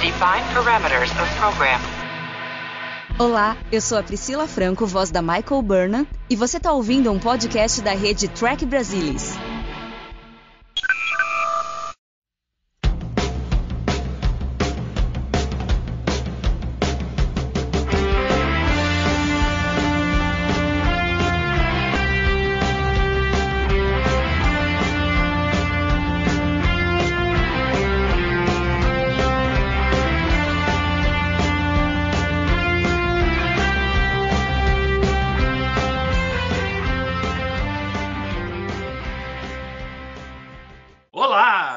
Define parameters of program. Olá, eu sou a Priscila Franco, voz da Michael Burnham, e você está ouvindo um podcast da rede Trek Brasilis.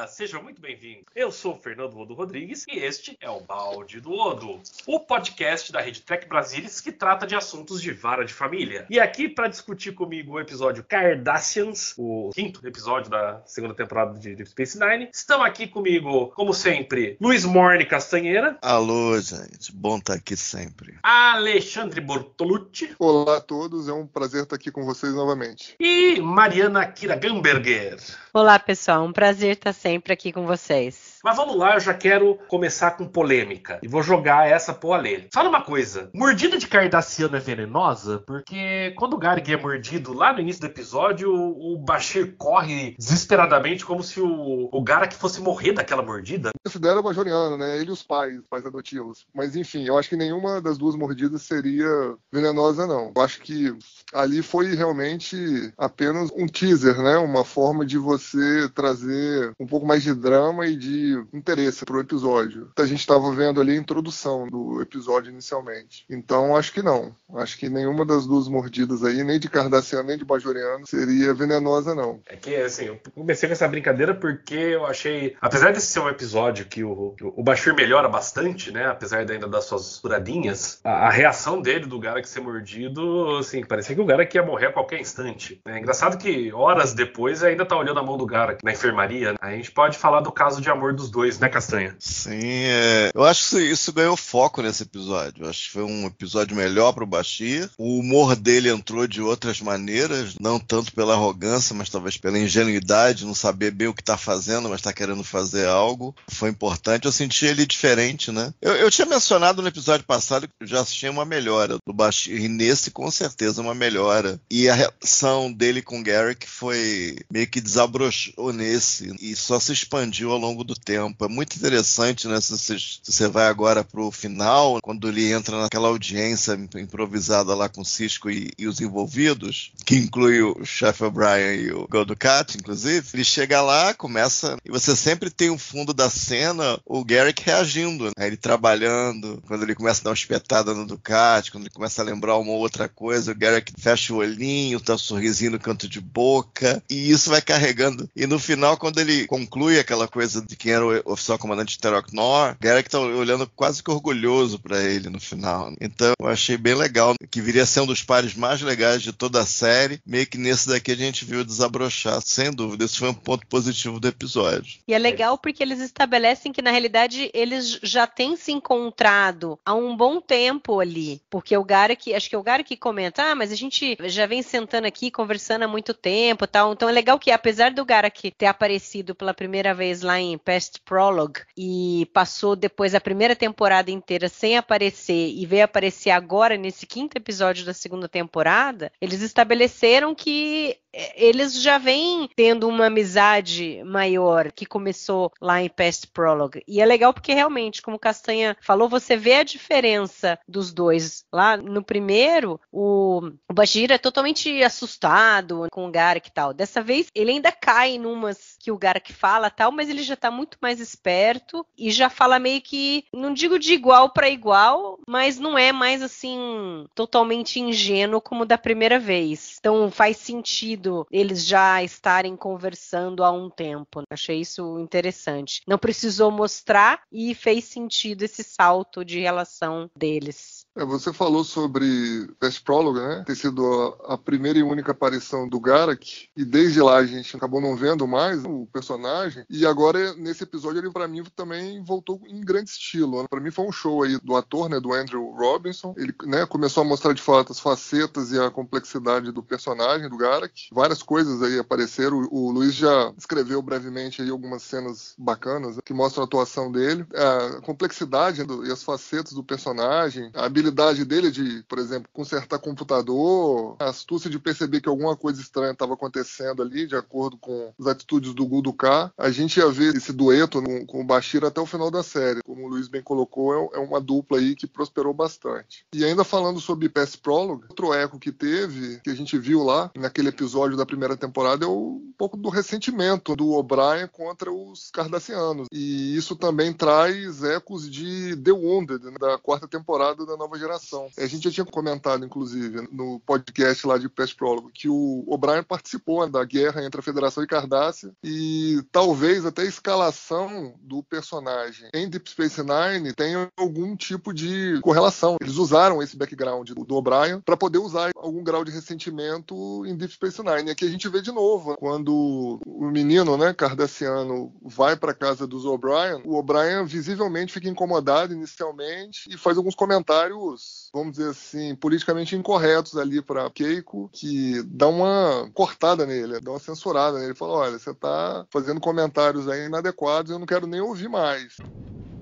Seja muito bem-vindo. Eu sou o Fernando Odo Rodrigues e este é o Balde do Odo, o podcast da rede Trek Brasilis que trata de assuntos de vara de família. E aqui para discutir comigo o episódio Cardassians, o quinto episódio da segunda temporada de Deep Space Nine, estão aqui comigo, como sempre, Luiz Morne Castanheira. Alô, gente. Bom estar aqui sempre. Alexandre Bortolucci. Olá a todos, é um prazer estar aqui com vocês novamente. E Mariana Kira Gamberger. Olá, pessoal. Um prazer estar sempre aqui com vocês. Mas vamos lá, eu já quero começar com polêmica. E vou jogar essa pro Alê. Fala uma coisa, mordida de cardassiano é venenosa? Porque quando o Garrick é mordido, lá no início do episódio, o Bashir corre desesperadamente como se o Garak fosse morrer daquela mordida. Considera bajoriano, né? Ele e os pais adotivos. Mas enfim, eu acho que nenhuma das duas mordidas seria venenosa, não. Eu acho que ali foi realmente apenas um teaser, né? Uma forma de você trazer um pouco mais de drama e de interesse pro episódio. A gente estava vendo ali a introdução do episódio inicialmente. Então, acho que não. Acho que nenhuma das duas mordidas aí, nem de cardassiano, nem de bajoriano, seria venenosa, não. É que, assim, eu comecei com essa brincadeira porque eu achei, apesar desse ser um episódio que o Bashir melhora bastante, né, apesar ainda das suas furadinhas, a reação dele, do Garak ser mordido, assim, parecia que o Garak ia morrer a qualquer instante. É engraçado que horas depois ainda tá olhando a mão do Garak na enfermaria, né? A gente pode falar do caso de amor dos dois, né, Castanha? Sim, eu acho que isso ganhou foco nesse episódio. Eu acho que foi um episódio melhor pro Bashir. O humor dele entrou de outras maneiras, não tanto pela arrogância, mas talvez pela ingenuidade, não saber bem o que tá fazendo, mas tá querendo fazer algo. Foi importante. Eu senti ele diferente, né? Eu tinha mencionado no episódio passado que eu já assisti uma melhora do Bashir, e nesse, com certeza, uma melhora. E a relação dele com o Garak foi meio que desabrochou nesse, e só se expandiu ao longo do tempo. É muito interessante, né? Se você vai agora pro final, quando ele entra naquela audiência improvisada lá com o Sisko e os envolvidos, que inclui o chefe O'Brien e o Gul Dukat, inclusive, ele chega lá, começa, e você sempre tem o fundo da cena, o Garak reagindo, né? Ele trabalhando, quando ele começa a dar uma espetada no Dukat, quando ele começa a lembrar uma outra coisa, o Garak fecha o olhinho, tá um sorrisinho no canto de boca, e isso vai carregando. E no final, quando ele conclui aquela coisa de quem era o oficial comandante de Terok Nor, Garak tá olhando quase que orgulhoso pra ele no final. Então eu achei bem legal, que viria a ser um dos pares mais legais de toda a série. Meio que nesse daqui a gente viu desabrochar, sem dúvida. Esse foi um ponto positivo do episódio. E é legal porque eles estabelecem que na realidade eles já têm se encontrado há um bom tempo ali, porque o Garak, acho que o Garak comenta, mas a gente já vem sentando aqui conversando há muito tempo, tal. Então é legal que apesar do Garak ter aparecido pela primeira vez lá em Past Prologue e passou depois a primeira temporada inteira sem aparecer e veio aparecer agora nesse quinto episódio da segunda temporada, eles estabeleceram que eles já vêm tendo uma amizade maior que começou lá em Past Prologue. E é legal porque realmente, como Castanha falou, você vê a diferença dos dois. Lá no primeiro, o Bashir é totalmente assustado com o Garak e tal. Dessa vez, ele ainda cai numas que o Garak fala tal, mas ele já tá muito mais esperto e já fala meio que, não digo de igual para igual, mas não é mais assim totalmente ingênuo como da primeira vez. Então faz sentido eles já estarem conversando há um tempo. Achei isso interessante. Não precisou mostrar e fez sentido esse salto de relação deles. Você falou sobre Past Prologue, né? Ter sido a primeira e única aparição do Garak, e desde lá a gente acabou não vendo mais o personagem, e agora nesse episódio ele pra mim também voltou em grande estilo. Pra mim foi um show aí do ator, né, do Andrew Robinson. Ele, né, começou a mostrar de fato as facetas e a complexidade do personagem do Garak. Várias coisas aí apareceram. O Luiz já escreveu brevemente aí algumas cenas bacanas, né, que mostram a atuação dele, a complexidade e as facetas do personagem, a habilidade dele de, por exemplo, consertar computador, a astúcia de perceber que alguma coisa estranha estava acontecendo ali, de acordo com as atitudes do Gul Dukat. A gente ia ver esse dueto com o Bashir até o final da série. Como o Luiz bem colocou, é uma dupla aí que prosperou bastante. E ainda falando sobre Past Prologue, outro eco que teve, que a gente viu lá naquele episódio da primeira temporada, é um pouco do ressentimento do O'Brien contra os Cardassianos. E isso também traz ecos de The Wounded, né, da quarta temporada da Nova Geração. A gente já tinha comentado, inclusive, no podcast lá de Past Prologue, que o O'Brien participou da guerra entre a Federação e Cardassia, e talvez até a escalação do personagem em Deep Space Nine tenha algum tipo de correlação. Eles usaram esse background do O'Brien para poder usar algum grau de ressentimento em Deep Space Nine. E aqui a gente vê de novo, quando o menino, né, cardassiano, vai para casa dos O'Brien, o O'Brien visivelmente fica incomodado inicialmente e faz alguns comentários, vamos dizer assim, politicamente incorretos ali para Keiko, que dá uma cortada nele, dá uma censurada nele. Ele fala, olha, você tá fazendo comentários aí inadequados, eu não quero nem ouvir mais.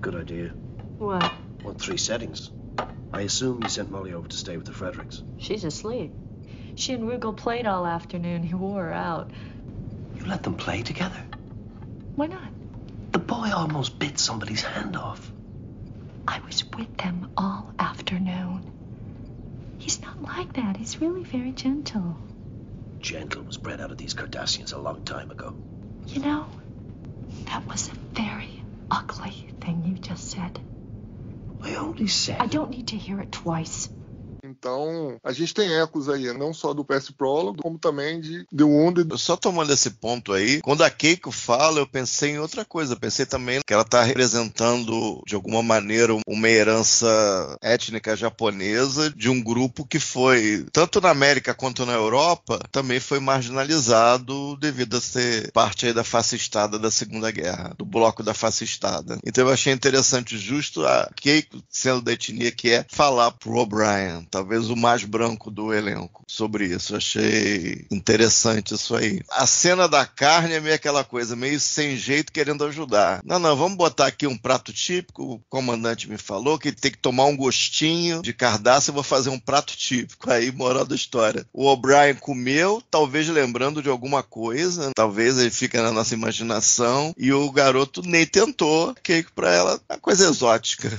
Good idea. What? Well, 3 settings. I assume you sent Molly over to stay with the Fredericks. She's asleep. She and Rugal played all afternoon. He wore her out. You let them play together? Why not? The boy almost bit somebody's hand off. I was with them all afternoon. He's not like that. He's really very gentle. Gentle was bred out of these Cardassians a long time ago. You know, that was a very ugly thing you just said. I only said... I don't need to hear it twice. Então, a gente tem ecos aí, não só do Past Prologue, como também de The Wounded. Só tomando esse ponto aí, quando a Keiko fala, eu pensei em outra coisa. Eu pensei também que ela está representando, de alguma maneira, uma herança étnica japonesa de um grupo que foi, tanto na América quanto na Europa, também foi marginalizado devido a ser parte aí da fascistada da Segunda Guerra, do bloco da fascistada. Então eu achei interessante justo a Keiko, sendo da etnia que é, falar pro O'Brien, talvez o mais branco do elenco, sobre isso. Eu achei interessante isso aí. A cena da carne é meio aquela coisa, meio sem jeito, querendo ajudar. Não, vamos botar aqui um prato típico, o comandante me falou que tem que tomar um gostinho de cardápio, eu vou fazer um prato típico. Aí, moral da história. O O'Brien comeu, talvez lembrando de alguma coisa, talvez ele fica na nossa imaginação, e o garoto nem tentou, que pra ela é uma coisa exótica.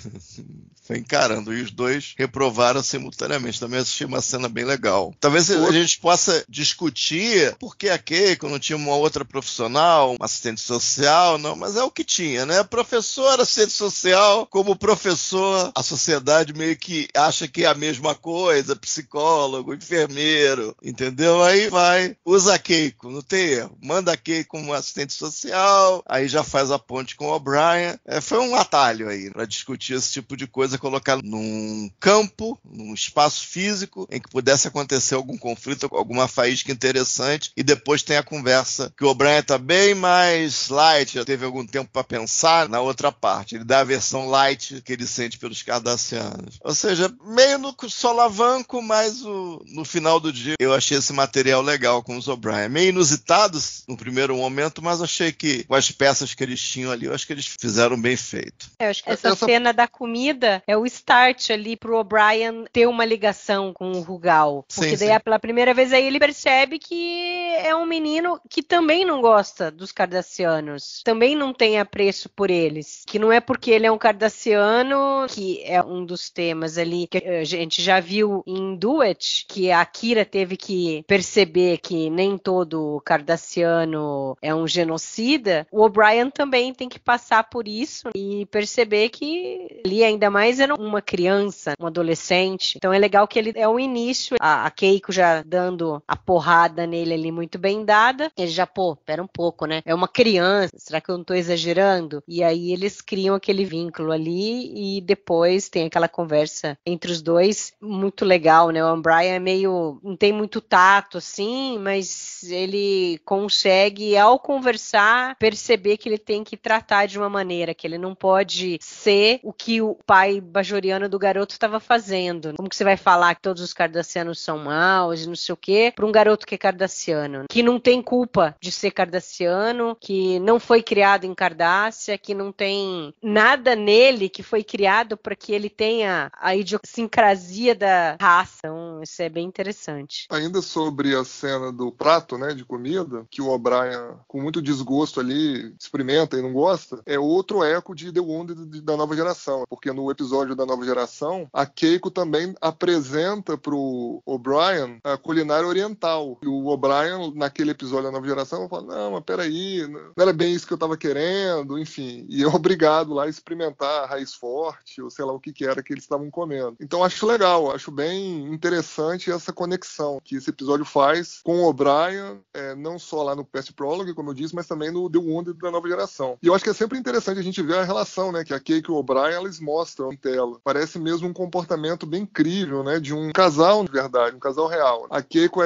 Foi encarando, e os dois reprovaram simultaneamente. Também assisti uma cena bem legal. Talvez a gente possa discutir por que a Keiko não tinha uma outra profissional, uma assistente social, não, mas é o que tinha, né? Professor, assistente social, como professor, a sociedade meio que acha que é a mesma coisa, psicólogo, enfermeiro, entendeu? Aí vai, usa a Keiko, não tem erro. Manda a Keiko como assistente social, aí já faz a ponte com o O'Brien. Foi um atalho aí para discutir esse tipo de coisa, colocar num campo, num espaço físico, em que pudesse acontecer algum conflito, alguma faísca interessante, e depois tem a conversa que o O'Brien está bem mais light, já teve algum tempo para pensar na outra parte. Ele dá a versão light que ele sente pelos cardassianos. Ou seja, meio no solavanco, mas no final do dia eu achei esse material legal com os O'Brien. Meio inusitados no primeiro momento, mas achei que com as peças que eles tinham ali, eu acho que eles fizeram bem feito. Eu acho que essa cena da comida é o start ali pro O'Brien ter uma ligação com o Rugal. Porque daí, pela primeira vez, aí ele percebe que é um menino que também não gosta dos cardassianos. Também não tem apreço por eles. Que não é porque ele é um cardassiano, que é um dos temas ali que a gente já viu em Duet, que a Kira teve que perceber que nem todo cardassiano é um genocida. O O'Brien também tem que passar por isso e perceber que ali, ainda mais mais era uma criança, um adolescente. Então é legal que ele é o início, a Keiko já dando a porrada nele ali muito bem dada. Ele já, pera um pouco, né? É uma criança, será que eu não tô exagerando? E aí eles criam aquele vínculo ali e depois tem aquela conversa entre os dois, muito legal, né? O O'Brien é meio, não tem muito tato, assim, mas ele consegue, ao conversar, perceber que ele tem que tratar de uma maneira, que ele não pode ser o que o pai bajoriano do garoto estava fazendo. Como que você vai falar que todos os cardassianos são maus e não sei o quê, para um garoto que é cardassiano, que não tem culpa de ser cardassiano, que não foi criado em Cardassia, que não tem nada nele que foi criado para que ele tenha a idiosincrasia da raça. Então, isso é bem interessante. Ainda sobre a cena do prato, né, de comida, que o O'Brien, com muito desgosto ali, experimenta e não gosta, é outro eco de The Wounded da Nova Geração, porque no episódio da Nova Geração, a Keiko também apresenta pro O'Brien a culinária oriental. E o O'Brien, naquele episódio da Nova Geração, fala, não, mas peraí, não era bem isso que eu tava querendo, enfim. E é obrigado lá a experimentar a raiz forte, ou sei lá o que era que eles estavam comendo. Então acho legal, acho bem interessante essa conexão que esse episódio faz com o O'Brien, não só lá no Past Prologue, como eu disse, mas também no The Wounded da Nova Geração. E eu acho que é sempre interessante a gente ver a relação, né, que a Keiko e o O'Brien, elas mostram em tela. Parece mesmo um comportamento bem incrível, né, de um casal de verdade, um casal real. A Keiko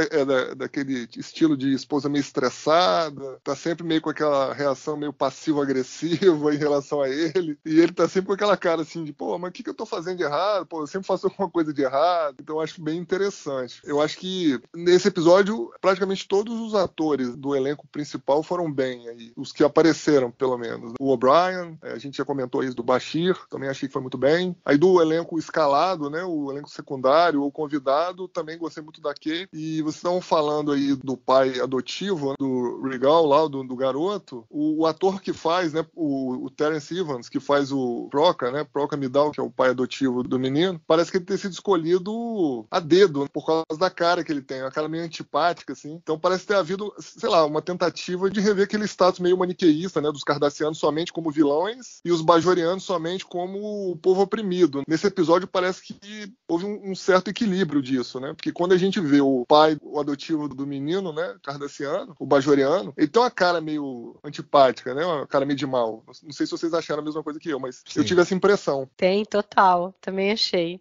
daquele estilo de esposa meio estressada, tá sempre meio com aquela reação meio passivo-agressiva em relação a ele, e ele tá sempre com aquela cara assim de, mas o que eu tô fazendo de errado? Eu sempre faço alguma coisa de errado. Então eu acho bem interessante. Eu acho que nesse episódio, praticamente todos os atores do elenco principal foram bem aí, os que apareceram, pelo menos. O O'Brien, a gente já comentou isso do Bashir, também achei que foi muito bem. Aí do elenco escalado, né, o elenco secundário ou convidado, também gostei muito da Kate. E vocês estavam falando aí do pai adotivo, né, do Regal lá, do garoto. O ator que faz, né, o Terence Evans, que faz o Proca, né, Proca Midal, que é o pai adotivo do menino, parece que ele ter sido escolhido a dedo, né, por causa da cara que ele tem, uma cara meio antipática, assim. Então parece ter havido, sei lá, uma tentativa de rever aquele status meio maniqueísta, né, dos cardassianos somente como vilões e os bajorianos somente como o povo oprimido. Nesse episódio parece que houve um certo equilíbrio disso, né, porque quando a gente vê o pai, o adotivo do menino, né, cardassiano, o bajoriano, ele tem uma cara meio antipática, né, uma cara meio de mal. Não sei se vocês acharam a mesma coisa que eu, mas sim, eu tive essa impressão. Tem, total. Também achei.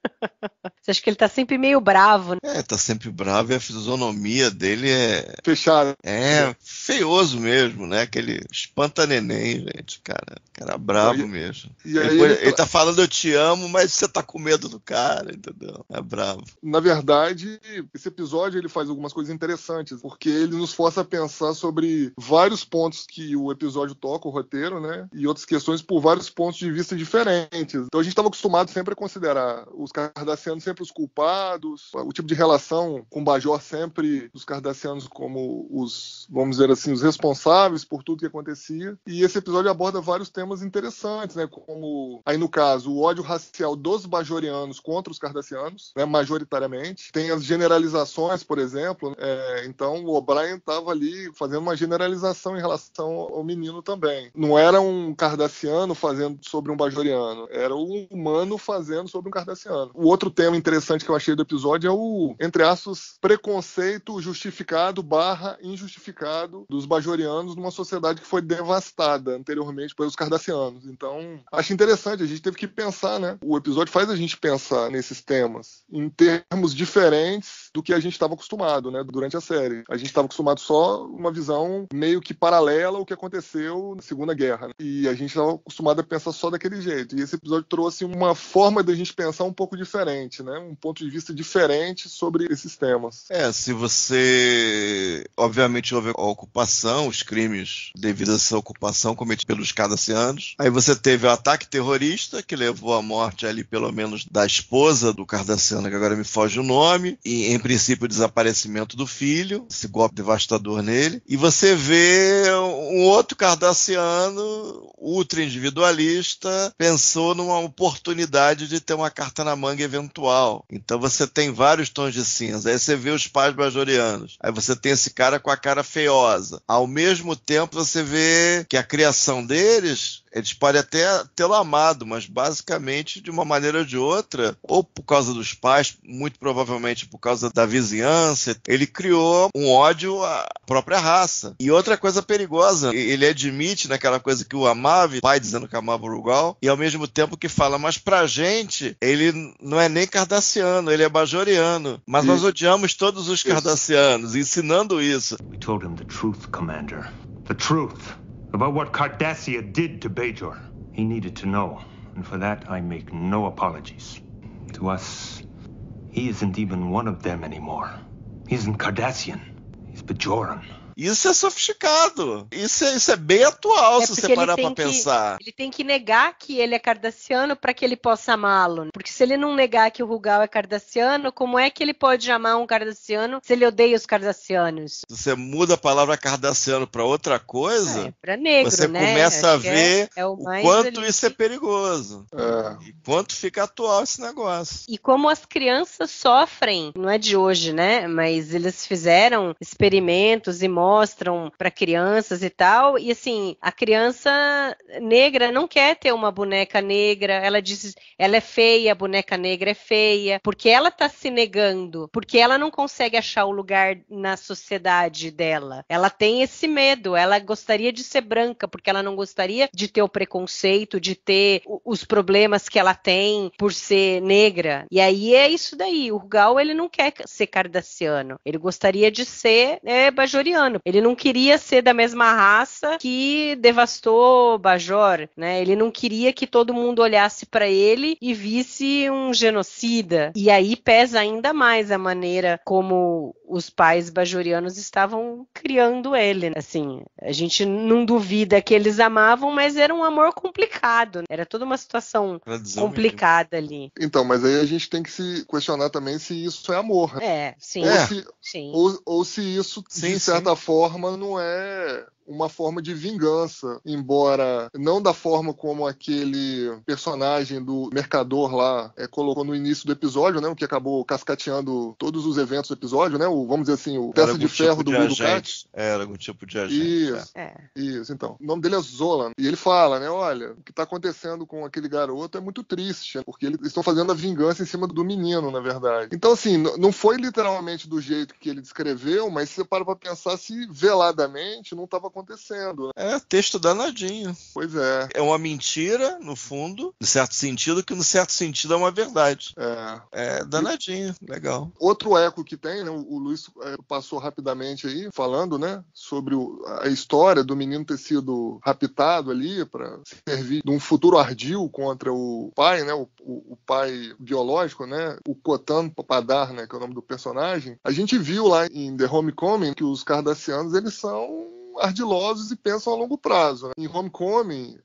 Você acha que ele tá sempre meio bravo, né? Tá sempre bravo e a fisionomia dele é... fechada. É feioso mesmo, né? Aquele espanta-neném, gente, cara bravo mesmo. E aí ele tá falando eu te amo, mas você tá com medo do cara, entendeu? É bravo. Na verdade, esse episódio ele faz algumas coisas interessantes, porque ele nos força a pensar sobre vários pontos que o episódio toca, o roteiro, né? E outras questões por vários pontos de vista diferentes. Então a gente estava acostumado sempre a considerar os cardassianos sempre os culpados, o tipo de relação com o Bajor sempre os cardassianos como os, vamos dizer assim, os responsáveis por tudo que acontecia. E esse episódio aborda vários temas interessantes, né? Como, aí no caso, o ódio racial dos bajorianos contra os cardassianos, né? Majoritariamente. Tem as generalizações, por exemplo. Então o O'Brien estava ali fazendo uma generalização em relação ao menino também. Não era um cardassiano fazendo sobre um bajoriano, era um humano fazendo sobre um cardassiano. O outro tema interessante que eu achei do episódio é o, entre aspas, preconceito justificado / injustificado dos bajorianos numa sociedade que foi devastada anteriormente pelos cardassianos. Então, acho interessante, a gente teve que pensar, né? O episódio faz a gente pensar nesses temas em termos diferentes do que a gente estava acostumado, né? Durante a série. A gente estava acostumado só uma visão meio que paralela ao que aconteceu na Segunda Guerra, né? E a gente estava acostumado a pensar só daquele jeito. E esse episódio trouxe uma forma da gente pensar um pouco diferente, né? Um ponto de vista diferente sobre esses temas. Se você... Obviamente houve a ocupação, os crimes devido a essa ocupação cometidos pelos cardassianos. Aí você teve o ataque terrorista, que levou à morte ali pelo menos da esposa do cardassiano, que agora me foge o nome, e em princípio o desaparecimento do filho, esse golpe devastador nele. E você vê um outro cardassiano ultra individualista pensou numa oportunidade de ter uma carta na manga eventual. Então você tem vários vários tons de cinza. Aí você vê os pais bajorianos. Aí você tem esse cara com a cara feiosa. Ao mesmo tempo, você vê que a criação deles, eles podem até tê-lo amado, mas basicamente, de uma maneira ou de outra, ou por causa dos pais, muito provavelmente por causa da vizinhança, ele criou um ódio à própria raça. E outra coisa perigosa, ele admite naquela coisa que o amava, o pai dizendo que amava o Rugal, e ao mesmo tempo que fala, mas pra gente, ele não é nem cardassiano, ele é bajoriano. Mas nós odiamos todos os cardassianos, ensinando isso. We told him the truth, Commander. The truth about what Cardassia did to Bajor. He needed to know, and for that I make no apologies. To us, he isn't even one of them anymore. He isn't Cardassian. He's Bajoran. Isso é sofisticado. Isso é bem atual, se você parar pra pensar. Ele tem que negar que ele é cardassiano para que ele possa amá-lo. Porque se ele não negar que o Rugal é cardassiano, como é que ele pode amar um cardassiano se ele odeia os cardassianos? Se você muda a palavra cardassiano para outra coisa, para negro, você começa a ver o quanto ali. Isso é perigoso. E quanto fica atual esse negócio. E como as crianças sofrem, não é de hoje, né? Mas eles fizeram experimentos e mostram para crianças e tal, e assim, a criança negra não quer ter uma boneca negra, ela diz, ela é feia, a boneca negra é feia, porque ela tá se negando, porque ela não consegue achar o lugar na sociedade dela, ela tem esse medo, ela gostaria de ser branca, porque ela não gostaria de ter o preconceito, de ter os problemas que ela tem por ser negra, e aí é isso daí, o Rugal, ele não quer ser cardassiano, ele gostaria de ser bajoriano. Ele não queria ser da mesma raça que devastou Bajor, né? Ele não queria que todo mundo olhasse para ele e visse um genocida. E aí pesa ainda mais a maneira como os pais bajorianos estavam criando ele. Assim, a gente não duvida que eles amavam, mas era um amor complicado. Era toda uma situação complicada ali. Então, mas aí a gente tem que se questionar também se isso é amor. Né? Sim. Ou se isso, de certa forma, não é uma forma de vingança, embora não da forma como aquele personagem do mercador lá colocou no início do episódio, né, o que acabou cascateando todos os eventos do episódio, né, vamos dizer assim, o peça de ferro do Gul Dukat. Era algum tipo de agente. Isso, então. O nome dele é Zolan, e ele fala, né, olha, o que está acontecendo com aquele garoto é muito triste, porque eles estão fazendo a vingança em cima do menino, na verdade. Então, assim, não foi literalmente do jeito que ele descreveu, mas você para pra pensar se veladamente não estava acontecendo. Texto danadinho. Pois é. É uma mentira, no fundo, no certo sentido, que no certo sentido é uma verdade. É danadinho, legal. Outro eco que tem, né, o Luiz passou rapidamente aí, falando, né, sobre a história do menino ter sido raptado ali para servir de um futuro ardil contra o pai, né, o pai biológico, né, o Khotan Papadar, né, que é o nome do personagem. A gente viu lá em The Homecoming que os cardassianos, eles são ardilosos e pensam a longo prazo. Né? Em Homecoming,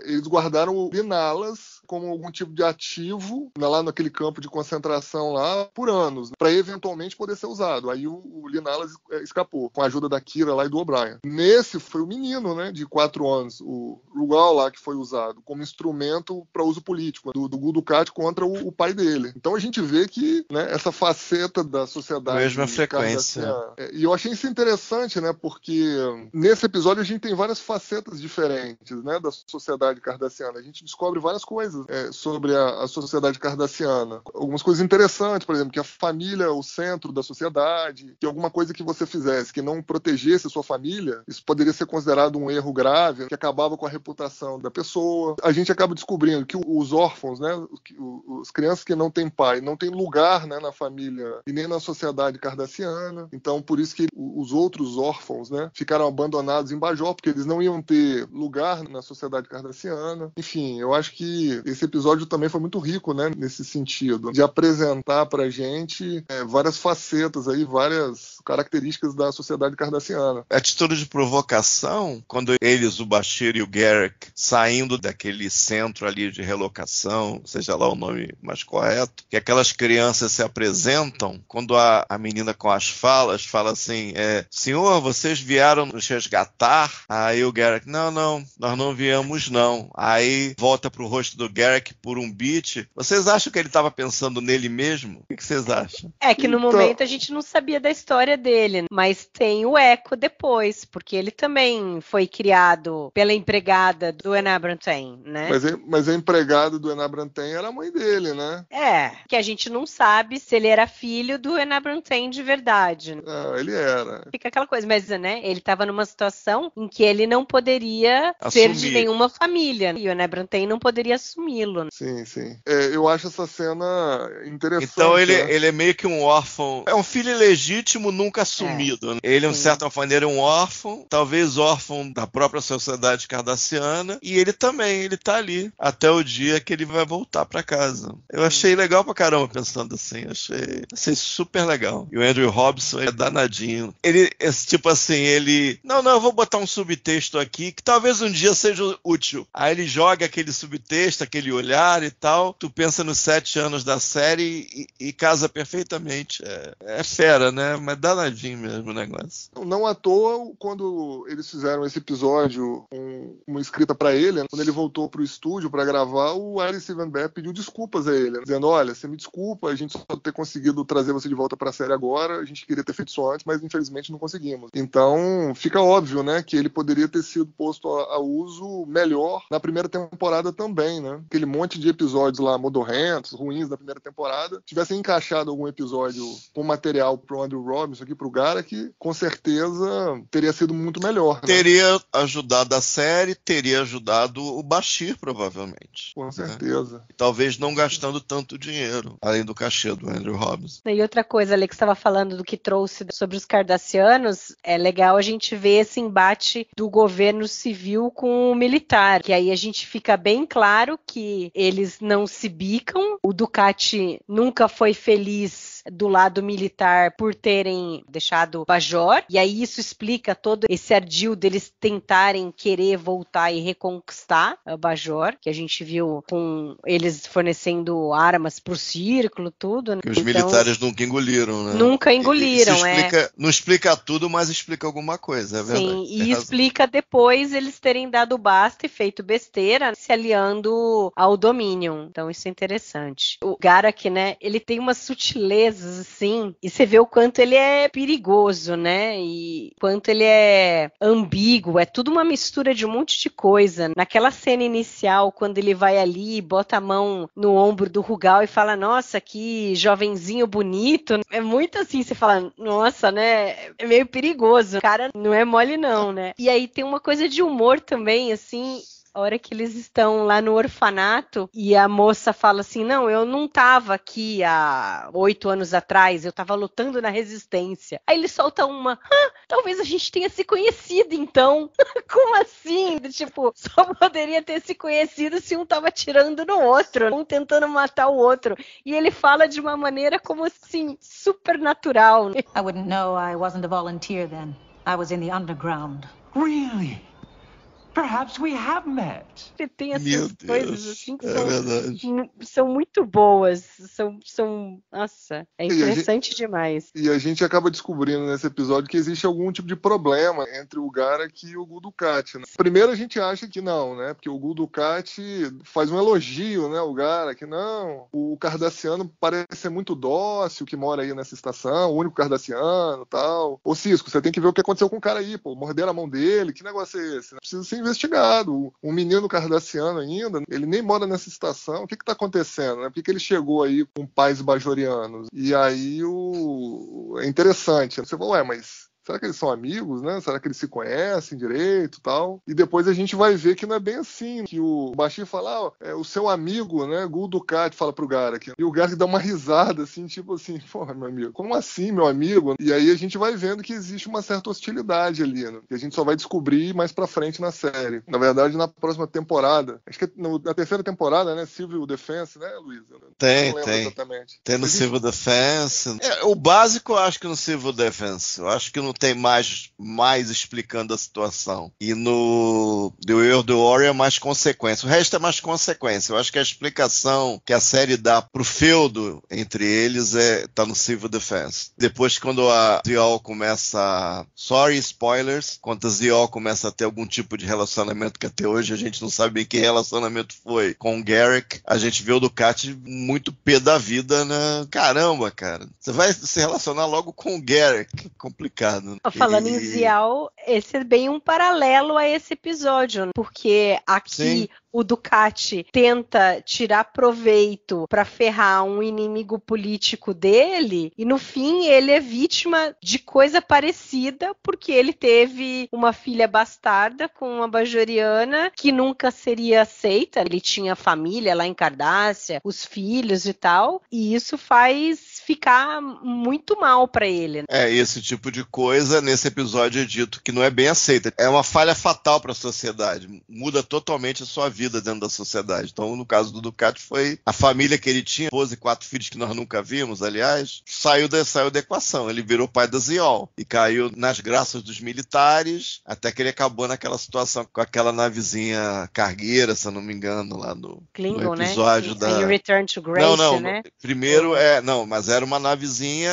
eles guardaram o Linalas como algum tipo de ativo lá naquele campo de concentração lá por anos, né? Para eventualmente poder ser usado. Aí o Linalas escapou, com a ajuda da Kira lá e do O'Brien. Nesse foi o menino, né, de 4 anos, o Rugal lá, que foi usado como instrumento para uso político do Gul Dukat contra o pai dele. Então a gente vê que, né, essa faceta da sociedade... Mesma frequência. E eu achei isso interessante, né, porque nesse episódio a gente tem várias facetas diferentes, né, da sociedade cardassiana. A gente descobre várias coisas sobre a sociedade cardassiana. Algumas coisas interessantes, por exemplo, que a família é o centro da sociedade, que alguma coisa que você fizesse que não protegesse a sua família, isso poderia ser considerado um erro grave, que acabava com a reputação da pessoa. A gente acaba descobrindo que os órfãos, né, as crianças que não têm pai, não têm lugar, né, na família e nem na sociedade cardassiana. Então, por isso que os outros órfãos, né, ficaram abandonados em Bajor, porque eles não iam ter lugar na sociedade cardassiana. Enfim, eu acho que esse episódio também foi muito rico, né, nesse sentido, de apresentar pra gente várias facetas aí, várias características da sociedade cardassiana. A título de provocação, quando eles, o Bashir e o Garak, saindo daquele centro ali de relocação, seja lá o nome mais correto, que aquelas crianças se apresentam, quando a menina com as falas fala assim, senhor, vocês vieram nos resgatar? Aí o Garak, não, nós não viemos não. Aí volta pro rosto do Garak por um beat. Vocês acham que ele estava pensando nele mesmo? O que vocês acham? É que no Então- momento a gente não sabia da história dele, mas tem o eco depois, porque ele também foi criado pela empregada do Enabranten, né? Mas a empregada do Enabranten era a mãe dele, né? É, que a gente não sabe se ele era filho do Enabranten de verdade. Né? Ah, ele era. Fica aquela coisa, mas né, ele estava numa situação em que ele não poderia ser de nenhuma família, e o Enabranten não poderia assumi-lo. Né? Sim, sim. Eu acho essa cena interessante. Então né? ele é meio que um órfão. É um filho ilegítimo, nunca assumido. Né? Ele, de certa maneira, é um órfão, talvez órfão da própria sociedade cardassiana, e ele também, ele tá ali, até o dia que ele vai voltar pra casa. Eu achei legal pra caramba pensando assim, achei super legal. E o Andrew Robinson é danadinho. Ele, tipo assim, não, eu vou botar um subtexto aqui, que talvez um dia seja útil. Aí ele joga aquele subtexto, aquele olhar e tal, tu pensa nos 7 anos da série e casa perfeitamente. É fera, né? Mas danadinho mesmo o negócio. Não à toa, quando eles fizeram esse episódio, uma escrita pra ele, quando ele voltou pro estúdio pra gravar, o Ari Stevenberg pediu desculpas a ele, dizendo, olha, você me desculpa, a gente só ter conseguido trazer você de volta pra série agora, a gente queria ter feito isso antes, mas infelizmente não conseguimos. Então, fica óbvio, né, que ele poderia ter sido posto a uso melhor na primeira temporada também, né? Aquele monte de episódios lá modorrentos, ruins da primeira temporada, tivessem encaixado algum episódio com material pro Andrew Robinson aqui, pro Garak, com certeza teria sido muito melhor. Né? Teria ajudado a série, teria ajudado o Bashir, provavelmente. Com certeza. Né? Talvez não gastando tanto dinheiro, além do cachê do Andrew Robinson. E outra coisa, Alex, estava falando do que trouxe sobre os cardassianos, é legal a gente ver esse embate do governo civil com o militar, que aí a gente fica bem claro que eles não se bicam, o Ducati nunca foi feliz do lado militar por terem deixado Bajor, e aí isso explica todo esse ardil deles tentarem querer voltar e reconquistar Bajor, que a gente viu com eles fornecendo armas pro círculo, tudo. Né? Que os militares nunca engoliram, né? Nunca engoliram, Não explica tudo, mas explica alguma coisa, é verdade. Sim, e explica depois eles terem dado basta e feito besteira, se aliando ao Dominion. Então isso é interessante. O Garak, né, ele tem umas sutilezas assim, e você vê o quanto ele é perigoso, né, e quanto ele é ambíguo, é tudo uma mistura de um monte de coisa. Naquela cena inicial, quando ele vai ali, bota a mão no ombro do Rugal e fala, nossa, que jovenzinho bonito, é muito assim, você fala, nossa, né, é meio perigoso, o cara não é mole não, né, e aí tem uma coisa de humor também, assim, a hora que eles estão lá no orfanato e a moça fala assim, não, eu não tava aqui há 8 anos atrás, eu tava lutando na resistência. Aí ele solta uma, talvez a gente tenha se conhecido então. Como assim? Tipo, só poderia ter se conhecido se um tava atirando no outro, um tentando matar o outro. E ele fala de uma maneira como assim, super natural. I wouldn't know I wasn't a volunteer then. I was in the underground. Really? Perhaps we have met. Tem essas coisas assim que são muito boas. Nossa, é interessante demais. E a gente acaba descobrindo nesse episódio que existe algum tipo de problema entre o Garak e o Gul Dukat. Né? Primeiro a gente acha que não, né? Porque o Gul Dukat faz um elogio, né? O Garak, não. O cardassiano parece ser muito dócil, que mora aí nessa estação, o único cardassiano e tal. Ô Cisco, você tem que ver o que aconteceu com o cara aí, pô. Morderam a mão dele, que negócio é esse? Precisa ser investigado. Um menino cardassiano ainda, ele nem mora nessa estação. O que está acontecendo? Né? Por que ele chegou aí com pais bajorianos? E aí é interessante. Você fala, mas será que eles são amigos, né? Será que eles se conhecem direito e tal? E depois a gente vai ver que não é bem assim. Que o Bashir fala, o seu amigo, né? Gul Dukat fala pro Garak. E o Garak dá uma risada, assim, tipo assim, porra, meu amigo, como assim, meu amigo? E aí a gente vai vendo que existe uma certa hostilidade ali, né? Que a gente só vai descobrir mais pra frente na série. Na verdade, na próxima temporada, acho que na terceira temporada, né? Civil Defense, né, Luísa? Tem. Exatamente. Tem no Civil Defense. O básico eu acho que no Civil Defense. Eu acho que no tem mais explicando a situação. E no The Way of the Warrior é mais consequência. O resto é mais consequência. Eu acho que a explicação que a série dá pro feudo entre eles tá no Civil Defense. Depois, quando a Ziyal começa... Sorry, spoilers. Quando a Ziyal começa a ter algum tipo de relacionamento, que até hoje a gente não sabe bem que relacionamento foi, com o Garak, a gente vê o Dukat muito pé da vida, né? Caramba, cara. Você vai se relacionar logo com o Garak. Complicado. Falando em Ziyal, esse é bem um paralelo a esse episódio, porque aqui... Sim. O Dukat tenta tirar proveito para ferrar um inimigo político dele e no fim ele é vítima de coisa parecida porque ele teve uma filha bastarda com uma bajoriana que nunca seria aceita. Ele tinha família lá em Cardassia, os filhos e tal, e isso faz ficar muito mal para ele. Esse tipo de coisa nesse episódio é dito que não é bem aceita. É uma falha fatal para a sociedade. Muda totalmente a sua vida dentro da sociedade. Então, no caso do Dukat, foi a família que ele tinha, esposa e 4 filhos que nós nunca vimos, aliás, saiu da equação. Ele virou pai da Ziyal e caiu nas graças dos militares, até que ele acabou naquela situação com aquela navezinha cargueira, se eu não me engano, lá no episódio, né? da... Return to Grace, né? Primeiro mas era uma navezinha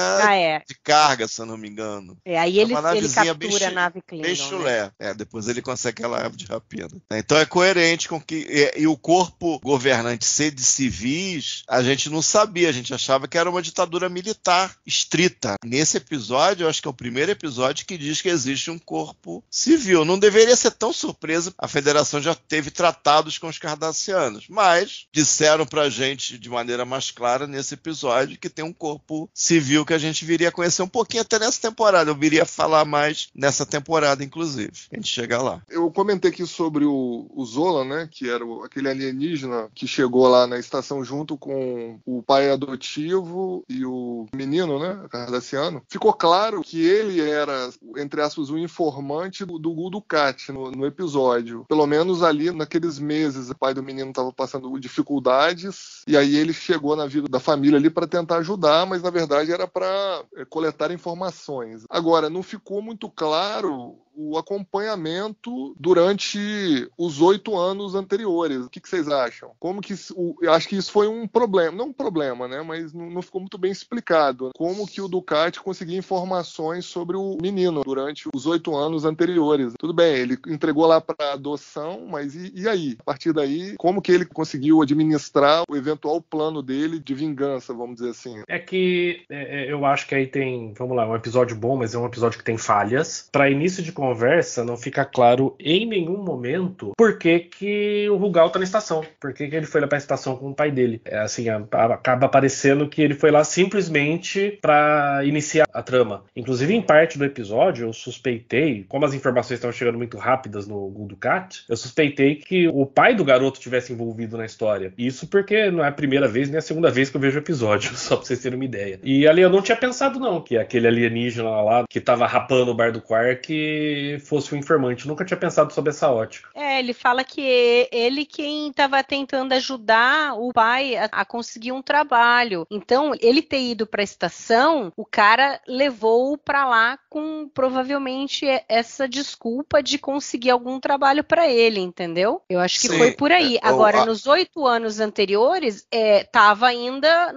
de carga, se eu não me engano. Aí ele captura a nave Klingon, bem chulé. Né? Depois ele consegue aquela ave de rapina. Então é coerente com que... E o corpo governante ser de civis, a gente não sabia, a gente achava que era uma ditadura militar estrita. Nesse episódio, eu acho que é o primeiro episódio que diz que existe um corpo civil. Não deveria ser tão surpresa, a Federação já teve tratados com os cardassianos, mas disseram pra gente de maneira mais clara nesse episódio que tem um corpo civil que a gente viria a conhecer um pouquinho até nessa temporada. Eu viria a falar mais nessa temporada, inclusive. A gente chega lá. Eu comentei aqui sobre o Zola, né, que era aquele alienígena que chegou lá na estação junto com o pai adotivo e o menino, né, cardassiano. Ficou claro que ele era, entre aspas, o informante do Dukat no episódio. Pelo menos ali naqueles meses, o pai do menino estava passando dificuldades e aí ele chegou na vida da família ali para tentar ajudar, mas na verdade era para coletar informações. Agora, não ficou muito claro o acompanhamento durante os 8 anos anteriores. O que vocês acham? Como que eu acho que isso foi um problema, não um problema, né? Mas não ficou muito bem explicado. Como que o Dukat conseguia informações sobre o menino durante os 8 anos anteriores? Tudo bem, ele entregou lá para adoção, mas e aí? A partir daí, como que ele conseguiu administrar o eventual plano dele de vingança, vamos dizer assim? É que eu acho que aí tem, vamos lá, um episódio bom, mas é um episódio que tem falhas. Para início de conversa, não fica claro em nenhum momento por que o Rugal tá na estação. Por que ele foi lá pra estação com o pai dele. Acaba parecendo que ele foi lá simplesmente para iniciar a trama. Inclusive, em parte do episódio, eu suspeitei, como as informações estavam chegando muito rápidas no Dukat, eu suspeitei que o pai do garoto tivesse envolvido na história. Isso porque não é a primeira vez nem a segunda vez que eu vejo o episódio, só pra vocês terem uma ideia. E ali eu não tinha pensado não, que aquele alienígena lá, que tava rapando o bar do Quark, fosse o informante. Eu nunca tinha pensado sobre essa ótica. Ele fala que ele quem estava tentando ajudar o pai a conseguir um trabalho. Então, ele ter ido para a estação, o cara levou para lá com provavelmente essa desculpa de conseguir algum trabalho para ele, entendeu? Eu acho que foi por aí. Agora, nos 8 anos anteriores, tava ainda,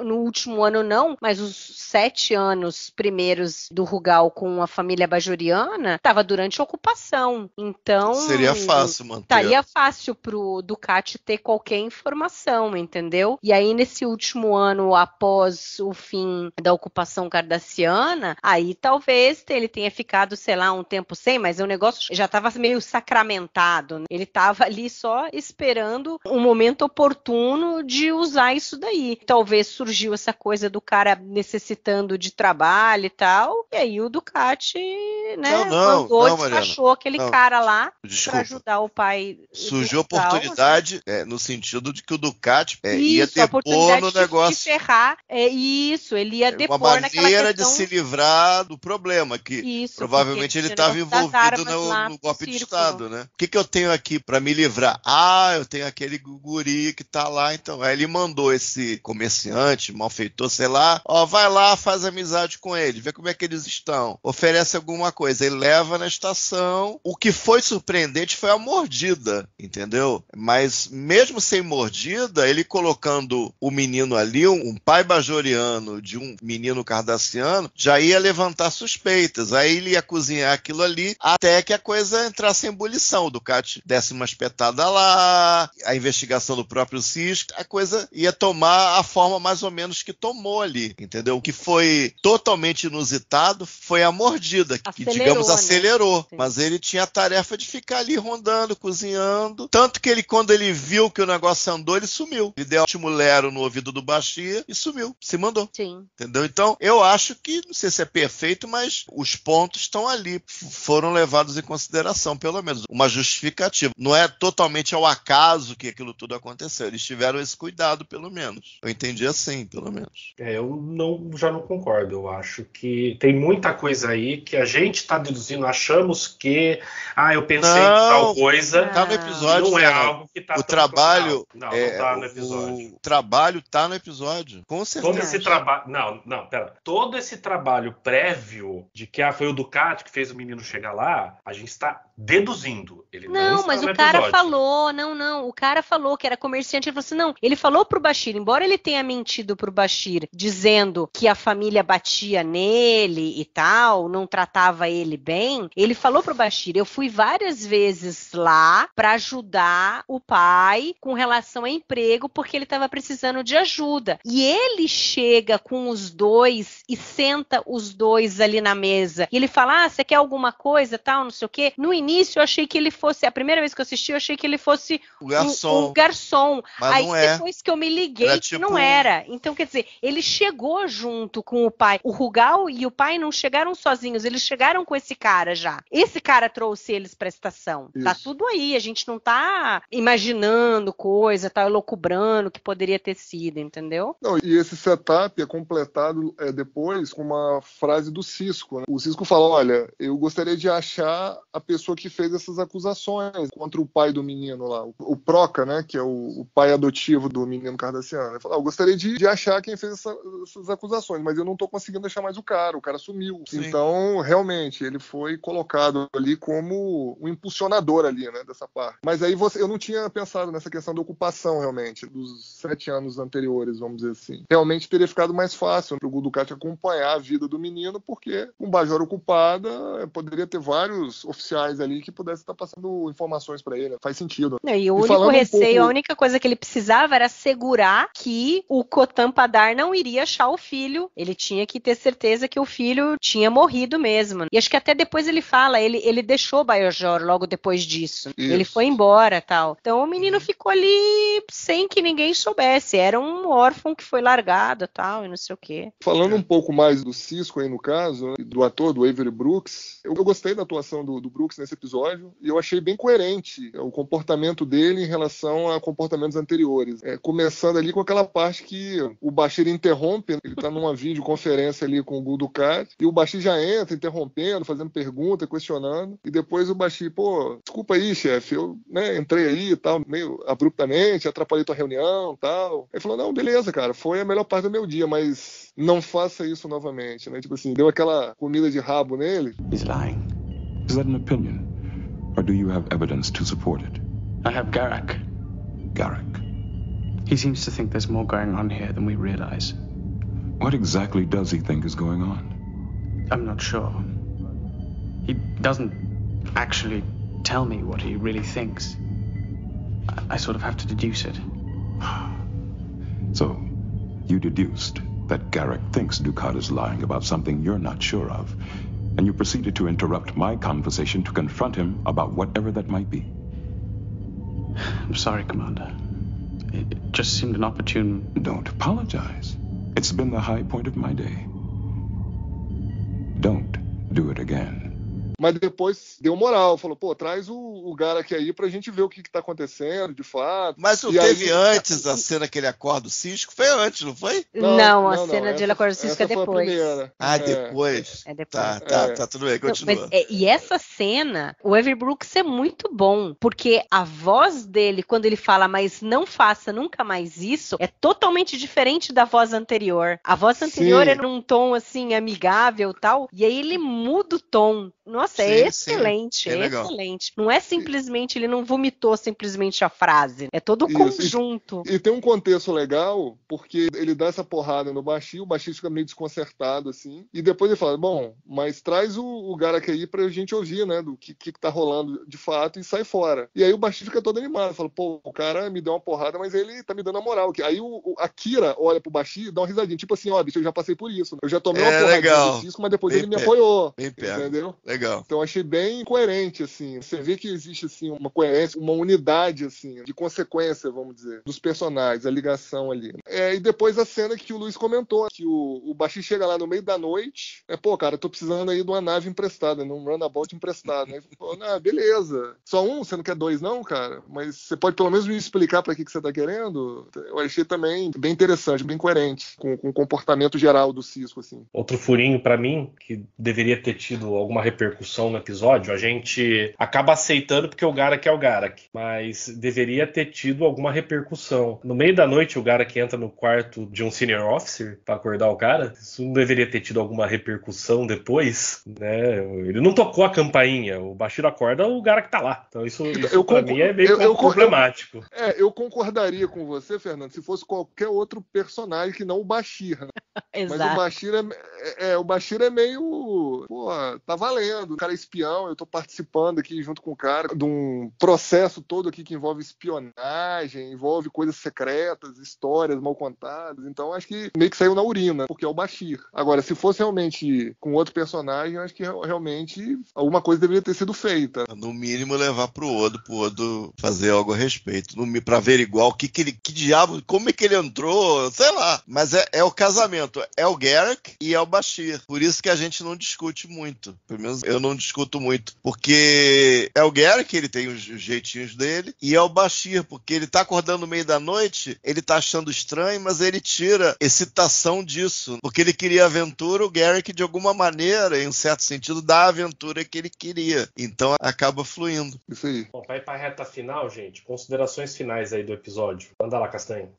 no último ano não, mas os 7 anos primeiros do Rugal com a família bajoriana, estava durante a ocupação. Então, seria fácil manter. Estaria fácil pro Dukat ter qualquer informação, entendeu? E aí, nesse último ano, após o fim da ocupação cardassiana, aí talvez ele tenha ficado, sei lá, um tempo sem, mas o negócio já estava meio sacramentado. Ele estava ali só esperando um momento oportuno de usar isso daí. Talvez surgiu essa coisa do cara necessitando de trabalho e tal, e aí o Dukat, né, despachou aquele cara lá para ajudar o pai. Surgiu oportunidade, no sentido de que o Dukat ia depor no negócio. De ferrar, ele ia depor naquela questão. Uma maneira de se livrar do problema. problema, que Isso, provavelmente ele estava envolvido no golpe de Estado, né? O que eu tenho aqui para me livrar? Eu tenho aquele guri que tá lá, então. Aí ele mandou esse comerciante, malfeitor, sei lá, vai lá, faz amizade com ele, vê como é que eles estão, oferece alguma coisa, ele leva na estação. O que foi surpreendente foi a mordida, entendeu? Mas mesmo sem mordida, ele colocando o menino ali, um pai bajoriano de um menino cardassiano, já ia levantar suspeitas. Aí ele ia cozinhar aquilo ali até que a coisa entrasse em ebulição. O Ducati desse uma espetada lá, a investigação do próprio Sisk, a coisa ia tomar a forma mais ou menos que tomou ali, entendeu? O que foi totalmente inusitado foi a mordida, que digamos acelerou, né? Mas ele tinha a tarefa de ficar ali rondando, cozinhando, tanto que ele, quando ele viu que o negócio andou, ele sumiu. Ele deu um chimulero no ouvido do Bashir e sumiu, se mandou. Sim. Entendeu? Então, eu acho que, não sei se é perfeito, mas os pontos estão ali, foram levados em consideração, pelo menos, uma justificativa. Não é totalmente ao acaso que aquilo tudo aconteceu, eles tiveram esse cuidado, pelo menos. Eu entendi assim, pelo menos. Eu já não concordo. Eu acho que tem muita coisa aí que a gente está deduzindo, achamos que eu pensei em tal coisa. Tá no episódio. Não é algo que tá o trabalho não tá no episódio. O trabalho tá no episódio. Com certeza. Todo esse trabalho. Não, pera. Todo esse trabalho prévio de que foi o Ducati que fez o menino chegar lá, a gente está deduzindo. Ele não mas o cara falou, o cara falou que era comerciante, ele falou assim, não, ele falou pro Bashir, embora ele tenha mentido pro Bashir, dizendo que a família batia nele e tal, não tratava ele bem, ele falou pro Bashir, eu fui várias vezes lá pra ajudar o pai com relação a emprego, porque ele tava precisando de ajuda. E ele chega com os dois e senta os dois ali na mesa. E ele fala, você quer alguma coisa, tal, não sei o quê. No início eu achei que ele fosse, a primeira vez que eu assisti, eu achei que ele fosse o garçom. Mas aí não é. Depois que eu me liguei que não era. Então, quer dizer, ele chegou junto com o pai. O Rugal e o pai não chegaram sozinhos, eles chegaram com esse cara já. Esse cara trouxe eles pra estação. Isso. Tá tudo aí, a gente não tá imaginando coisa, tá elucubrando que poderia ter sido, entendeu? Não, e esse setup é completado depois com uma frase do Sisko, né? O Sisko fala, olha, eu gostaria de achar a pessoa que fez essas acusações contra o pai do menino lá, o Proca, né, que é o pai adotivo do menino cardassiano. Ele fala, eu gostaria de achar quem fez essas acusações, mas eu não tô conseguindo achar mais o cara sumiu. Sim. Então, realmente, ele foi colocado ali como um impulsionador ali, né, dessa parte. Mas aí eu não tinha pensado nessa questão da ocupação, realmente, dos 7 anos anteriores, vamos dizer assim. Realmente teria ficado mais fácil pro Ducati acompanhar a vida do menino, porque com Bajor ocupada, poderia ter vários oficiais ali que pudessem estar passando informações para ele. Faz sentido. E o único receio, a única coisa que ele precisava era assegurar que o Kotan Padar não iria achar o filho. Ele tinha que ter certeza que o filho tinha morrido mesmo. E acho que até depois ele fala, ele deixou Bajor logo depois disso. Isso. Ele foi embora, tal. Então o menino ficou ali sem que ninguém soubesse. Era um órfão que foi largado, tal, e não sei o quê. Falando um pouco mais do Sisko aí no caso, do ator, do Avery Brooks, eu gostei da atuação do Brooks nesse episódio e eu achei bem coerente o comportamento dele em relação a comportamentos anteriores. Começando ali com aquela parte que o Bashir interrompe, ele tá numa videoconferência ali com o Gul Dukat e o Bashir já entra interrompendo, fazendo pergunta, questionando, e depois o Bashir, desculpa aí, chefe, eu entrei aí e tal, meio abruptamente, atrapalhei tua reunião e tal. Ele falou, não, beleza, cara, foi a melhor parte do meu dia, mas não faça isso novamente, né? Tipo assim, deu aquela comida de rabo nele. He's lying. Is that an opinion? Or do you have evidence to support it? I have Garak. Garak? He seems to think there's more going on here than we realize. What exactly does he think is going on? I'm not sure. He doesn't actually tell me what he really thinks. I sort of have to deduce it. So, you deduced that Garak thinks Dukat is lying about something you're not sure of, and you proceeded to interrupt my conversation to confront him about whatever that might be. I'm sorry, Commander. It just seemed an opportune... Don't apologize. It's been the high point of my day. Don't do it again. Mas depois deu moral, falou, pô, traz o Garak aí pra gente ver o que tá acontecendo, de fato. Mas não teve antes a cena que ele acorda o Cisco? Foi antes, não foi? Não, a cena de ele acorda o Cisco é depois. Depois? É depois. Tá, tudo bem, continua. E essa cena, o Avery Brooks é muito bom, porque a voz dele, quando ele fala, mas não faça nunca mais isso, é totalmente diferente da voz anterior. A voz anterior era num tom, assim, amigável e tal, e aí ele muda o tom. Nossa, é excelente, é excelente. Não é simplesmente, ele não vomitou simplesmente a frase, é todo o conjunto. E tem um contexto legal, porque ele dá essa porrada no Bashir, o Bashir fica meio desconcertado, assim, e depois ele fala, bom, mas traz o Garak aí pra gente ouvir, né, do que tá rolando de fato e sai fora. E aí o Bashir fica todo animado, fala, pô, o cara me deu uma porrada, mas ele tá me dando a moral. Aí a Kira olha pro Bashir e dá uma risadinha, tipo assim, ó, bicho, eu já passei por isso, eu já tomei uma porradinha do Cisco, mas depois ele me apoiou, entendeu? Legal. Então eu achei bem coerente, assim, você vê que existe, assim, uma coerência, uma unidade, assim, de consequência, vamos dizer, dos personagens, a ligação ali. E depois a cena que o Luiz comentou, que o Bashir chega lá no meio da noite, pô, cara, eu tô precisando aí de uma nave emprestada, num runabout emprestado, né? Pô, beleza. Só um? Você não quer dois, não, cara? Mas você pode pelo menos me explicar pra que você tá querendo? Eu achei também bem interessante, bem coerente com o comportamento geral do Cisco, assim. Outro furinho pra mim, que deveria ter tido alguma repercussão no episódio, a gente acaba aceitando porque o Garak é o Garak, mas deveria ter tido alguma repercussão. No meio da noite, o Garak entra no quarto de um senior officer pra acordar o cara. Isso não deveria ter tido alguma repercussão depois, né? Ele não tocou a campainha, o Bashir acorda, o Garak tá lá. Então isso pra mim é meio problemático. Eu concordaria com você, Fernando, se fosse qualquer outro personagem que não o Bashir, né? Exato. Mas o Bashir é meio, pô, tá valendo, o cara é espião, eu tô participando aqui junto com o cara de um processo todo aqui que envolve espionagem, envolve coisas secretas, histórias mal contadas, então acho que meio que saiu na urina, porque é o Bashir. Agora, se fosse realmente com outro personagem, acho que realmente alguma coisa deveria ter sido feita. No mínimo levar pro Odo fazer algo a respeito, pra averiguar que diabo, como é que ele entrou, sei lá, mas é o casamento, é o Garak e é o Bashir, por isso que a gente não discute muito, pelo menos eu não discuto muito, porque é o Garak, ele tem os jeitinhos dele, e é o Bashir, porque ele tá acordando no meio da noite, ele tá achando estranho, mas ele tira excitação disso, porque ele queria aventura, o Garak de alguma maneira, em um certo sentido, dá a aventura que ele queria, então acaba fluindo. Isso aí. Bom, vai pra reta final, gente, considerações finais aí do episódio. Manda lá, Castanho.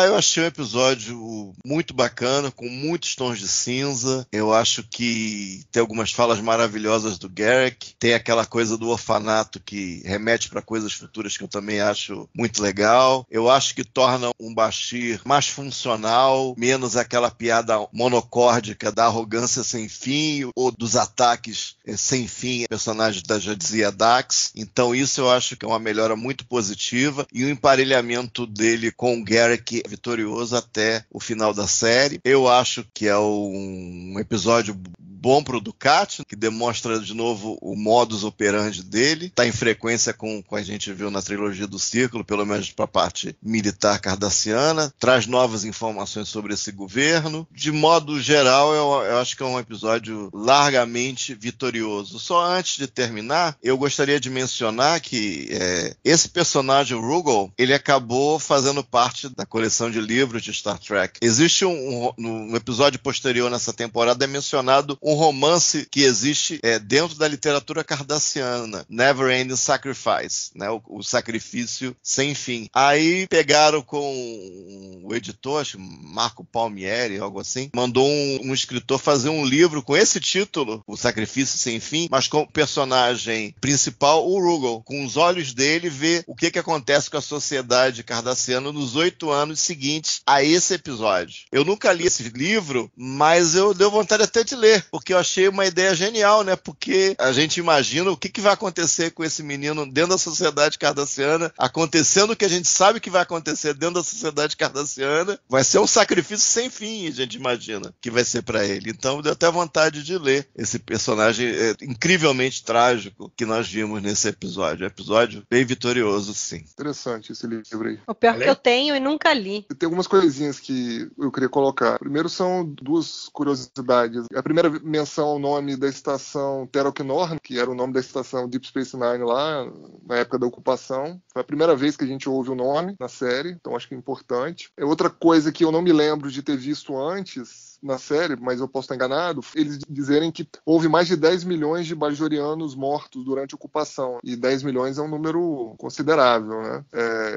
Eu achei um episódio muito bacana, com muitos tons de cinza. Eu acho que tem algumas falas maravilhosas do Garak. Tem aquela coisa do orfanato que remete para coisas futuras que eu também acho muito legal. Eu acho que torna um Bashir mais funcional, menos aquela piada monocórdica da arrogância sem fim ou dos ataques sem fim a personagem da Jadzia Dax. Então isso eu acho que é uma melhora muito positiva e o emparelhamento dele com o Garak é vitorioso até o final da série. Eu acho que é um episódio bom pro Dukat, que demonstra de novo o modus operandi dele, tá em frequência com a gente viu na trilogia do Círculo, pelo menos para a parte militar cardassiana, traz novas informações sobre esse governo. De modo geral, eu acho que é um episódio largamente vitorioso. Só antes de terminar, eu gostaria de mencionar que esse personagem, o Rugal, ele acabou fazendo parte da coleção de livros de Star Trek. Existe no episódio posterior nessa temporada é mencionado um romance que existe dentro da literatura cardassiana, Never Ending Sacrifice, né? O sacrifício sem fim. Aí pegaram com o editor, acho, Marco Palmieri, algo assim, mandou um escritor fazer um livro com esse título, O Sacrifício Sem Fim, mas com o personagem principal, o Rugal, com os olhos dele, ver o que acontece com a sociedade cardassiana nos 8 anos seguintes a esse episódio. Eu nunca li esse livro, mas eu dei vontade até de ler, porque eu achei uma ideia genial, né? Porque a gente imagina o que vai acontecer com esse menino dentro da sociedade cardassiana, acontecendo o que a gente sabe que vai acontecer dentro da sociedade cardassiana, vai ser um sacrifício sem fim, a gente imagina, que vai ser para ele. Então deu até vontade de ler esse personagem incrivelmente trágico que nós vimos nesse episódio. Um episódio bem vitorioso, sim. Interessante esse livro aí. O pior que eu tenho e nunca li. Tem algumas coisinhas que eu queria colocar. Primeiro são duas curiosidades. A primeira menção ao nome da estação Terok Nor, que era o nome da estação Deep Space Nine lá, na época da ocupação. Foi a primeira vez que a gente ouve o nome na série, então acho que é importante. Outra coisa que eu não me lembro de ter visto antes na série, mas eu posso estar enganado, eles dizerem que houve mais de 10 milhões de bajorianos mortos durante a ocupação, e 10 milhões é um número considerável, né?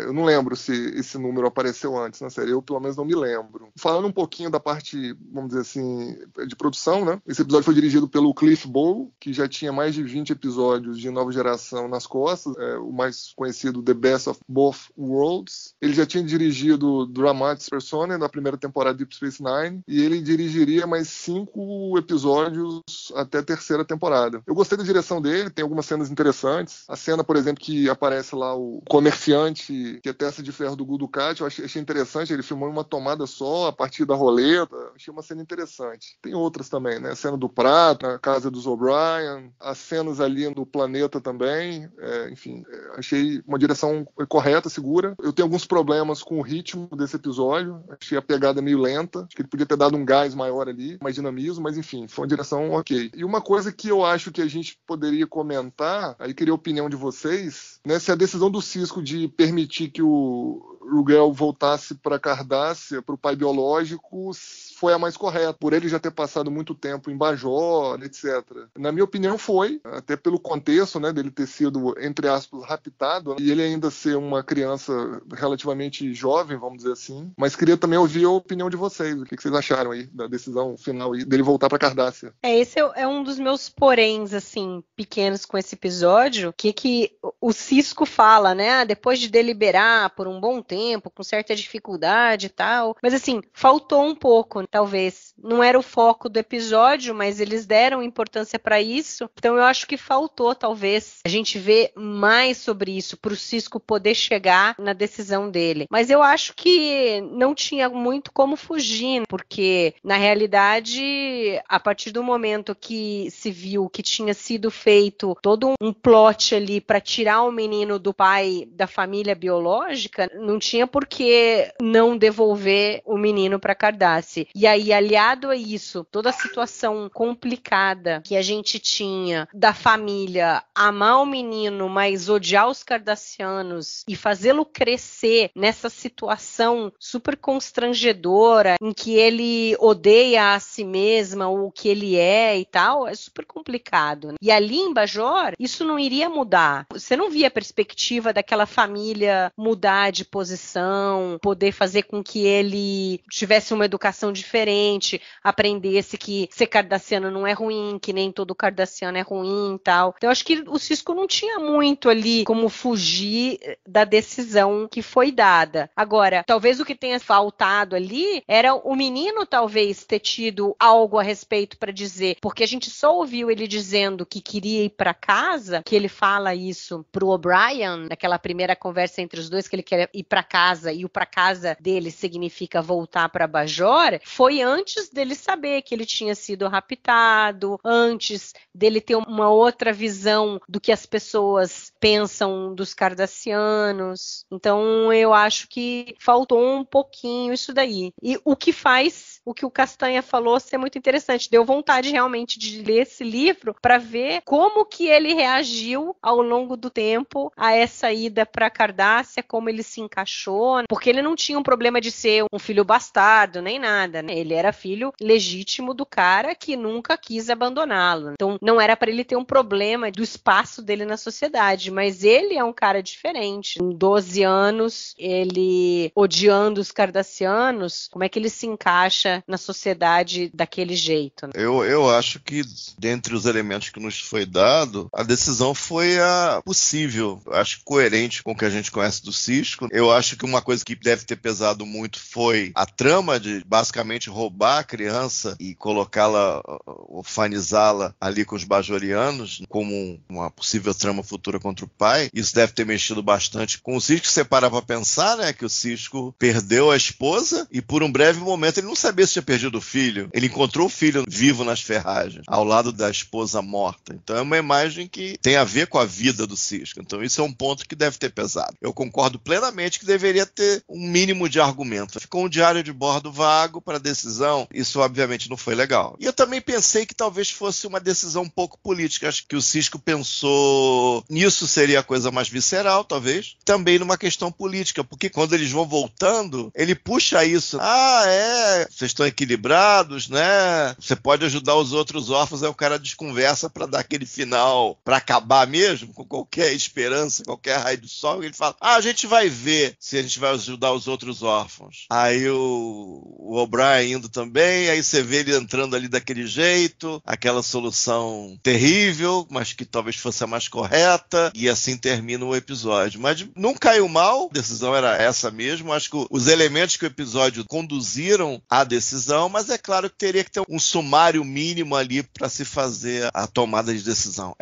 Eu não lembro se esse número apareceu antes na série, eu pelo menos não me lembro. Falando um pouquinho da parte, vamos dizer assim, de produção, né? Esse episódio foi dirigido pelo Cliff Bole, que já tinha mais de 20 episódios de Nova Geração nas costas, o mais conhecido The Best of Both Worlds. Ele já tinha dirigido Dramatis Personae na primeira temporada de Deep Space Nine, e ele dirigiria mais 5 episódios até a terceira temporada. Eu gostei da direção dele, tem algumas cenas interessantes. A cena, por exemplo, que aparece lá o comerciante, que é testa de ferro do Gul Dukat, eu achei interessante, ele filmou em uma tomada só, a partir da roleta, achei uma cena interessante. Tem outras também, né? A cena do prato, a casa dos O'Brien, as cenas ali no planeta também, enfim, achei uma direção correta, segura. Eu tenho alguns problemas com o ritmo desse episódio, achei a pegada meio lenta, acho que ele podia ter dado um gás maior ali, mais dinamismo, mas enfim, foi uma direção ok. E uma coisa que eu acho que a gente poderia comentar, aí queria a opinião de vocês, né, se a decisão do Sisko de permitir que o Rugel voltasse para Cardassia, para o pai biológico, foi a mais correta, por ele já ter passado muito tempo em Bajor, etc. Na minha opinião foi, até pelo contexto, né, dele ter sido, entre aspas, raptado, e ele ainda ser uma criança relativamente jovem, vamos dizer assim, mas queria também ouvir a opinião de vocês, o que vocês acharam aí da decisão final dele voltar para Cardassia. Esse é um dos meus poréns, assim, pequenos com esse episódio, que o Sisko fala, né, depois de deliberar por um bom tempo, com certa dificuldade e tal, mas assim, faltou um pouco, talvez. Não era o foco do episódio, mas eles deram importância para isso. Então eu acho que faltou, talvez, a gente ver mais sobre isso, para o Sisko poder chegar na decisão dele. Mas eu acho que não tinha muito como fugir, porque, na realidade, a partir do momento que se viu que tinha sido feito todo um plot ali para tirar o menino do pai da família biológica, não tinha por que não devolver o menino para Cardassia. E aí, aliado a isso, toda a situação complicada que a gente tinha da família amar o menino, mas odiar os cardassianos e fazê-lo crescer nessa situação super constrangedora em que ele odeia a si mesma, o que ele é e tal, é super complicado. E ali em Bajor, isso não iria mudar. Você não via a perspectiva daquela família mudar de posição, poder fazer com que ele tivesse uma educação diferente, aprendesse que ser cardassiano não é ruim, que nem todo cardassiano é ruim e tal. Então eu acho que o Sisko não tinha muito ali como fugir da decisão que foi dada. Agora, talvez o que tenha faltado ali era o menino talvez ter tido algo a respeito para dizer, porque a gente só ouviu ele dizendo que queria ir para casa, que ele fala isso pro O'Brien, naquela primeira conversa entre os dois, que ele quer ir para casa, e o para casa dele significa voltar para Bajor, foi antes dele saber que ele tinha sido raptado, antes dele ter uma outra visão do que as pessoas pensam dos cardassianos. Então eu acho que faltou um pouquinho isso daí. E o que faz o que o Castanha falou ser muito interessante. Deu vontade realmente de ler esse livro para ver como que ele reagiu ao longo do tempo a essa ida para Cardassia, como ele se encaixou, porque ele não tinha um problema de ser um filho bastardo, nem nada, né? Ele era filho legítimo do cara que nunca quis abandoná-lo. Então não era para ele ter um problema do espaço dele na sociedade, mas ele é um cara diferente. Em 12 anos, ele odiando os cardassianos, como é que ele se encaixa na sociedade daquele jeito, né? Eu acho que, dentre os elementos que nos foi dado, a decisão foi a possível. Acho coerente com o que a gente conhece do Sisko. Eu acho que uma coisa que deve ter pesado muito foi a trama de, basicamente, roubar a criança e colocá-la, orfanizá-la ali com os bajorianos, como uma possível trama futura contra o pai. Isso deve ter mexido bastante com o Sisko. Você para pra pensar, né, que o Sisko perdeu a esposa e, por um breve momento, ele não sabia se tinha perdido o filho. Ele encontrou o filho vivo nas ferragens, ao lado da esposa morta. Então é uma imagem que tem a ver com a vida do Sisko. Então isso é um ponto que deve ter pesado. Eu concordo plenamente que deveria ter um mínimo de argumento. Ficou um diário de bordo vago para decisão, isso obviamente não foi legal. E eu também pensei que talvez fosse uma decisão um pouco política, acho que o Sisko pensou nisso seria a coisa mais visceral, talvez, também numa questão política, porque quando eles vão voltando, ele puxa isso, vocês estão equilibrados, né, você pode ajudar os outros órfãos, aí o cara desconversa para dar aquele final, para acabar mesmo, com qualquer esperança, qualquer raio de sol, e ele fala, a gente vai ver se a gente vai ajudar os outros órfãos. Aí o O'Brien indo também, aí você vê ele entrando ali daquele jeito, aquela solução terrível, mas que talvez fosse a mais correta, e assim termina o episódio. Mas não caiu mal, a decisão era essa mesmo, acho que os elementos que o episódio conduziram à decisão, mas é claro que teria que ter um sumário mínimo ali para se fazer a tomada de decisão.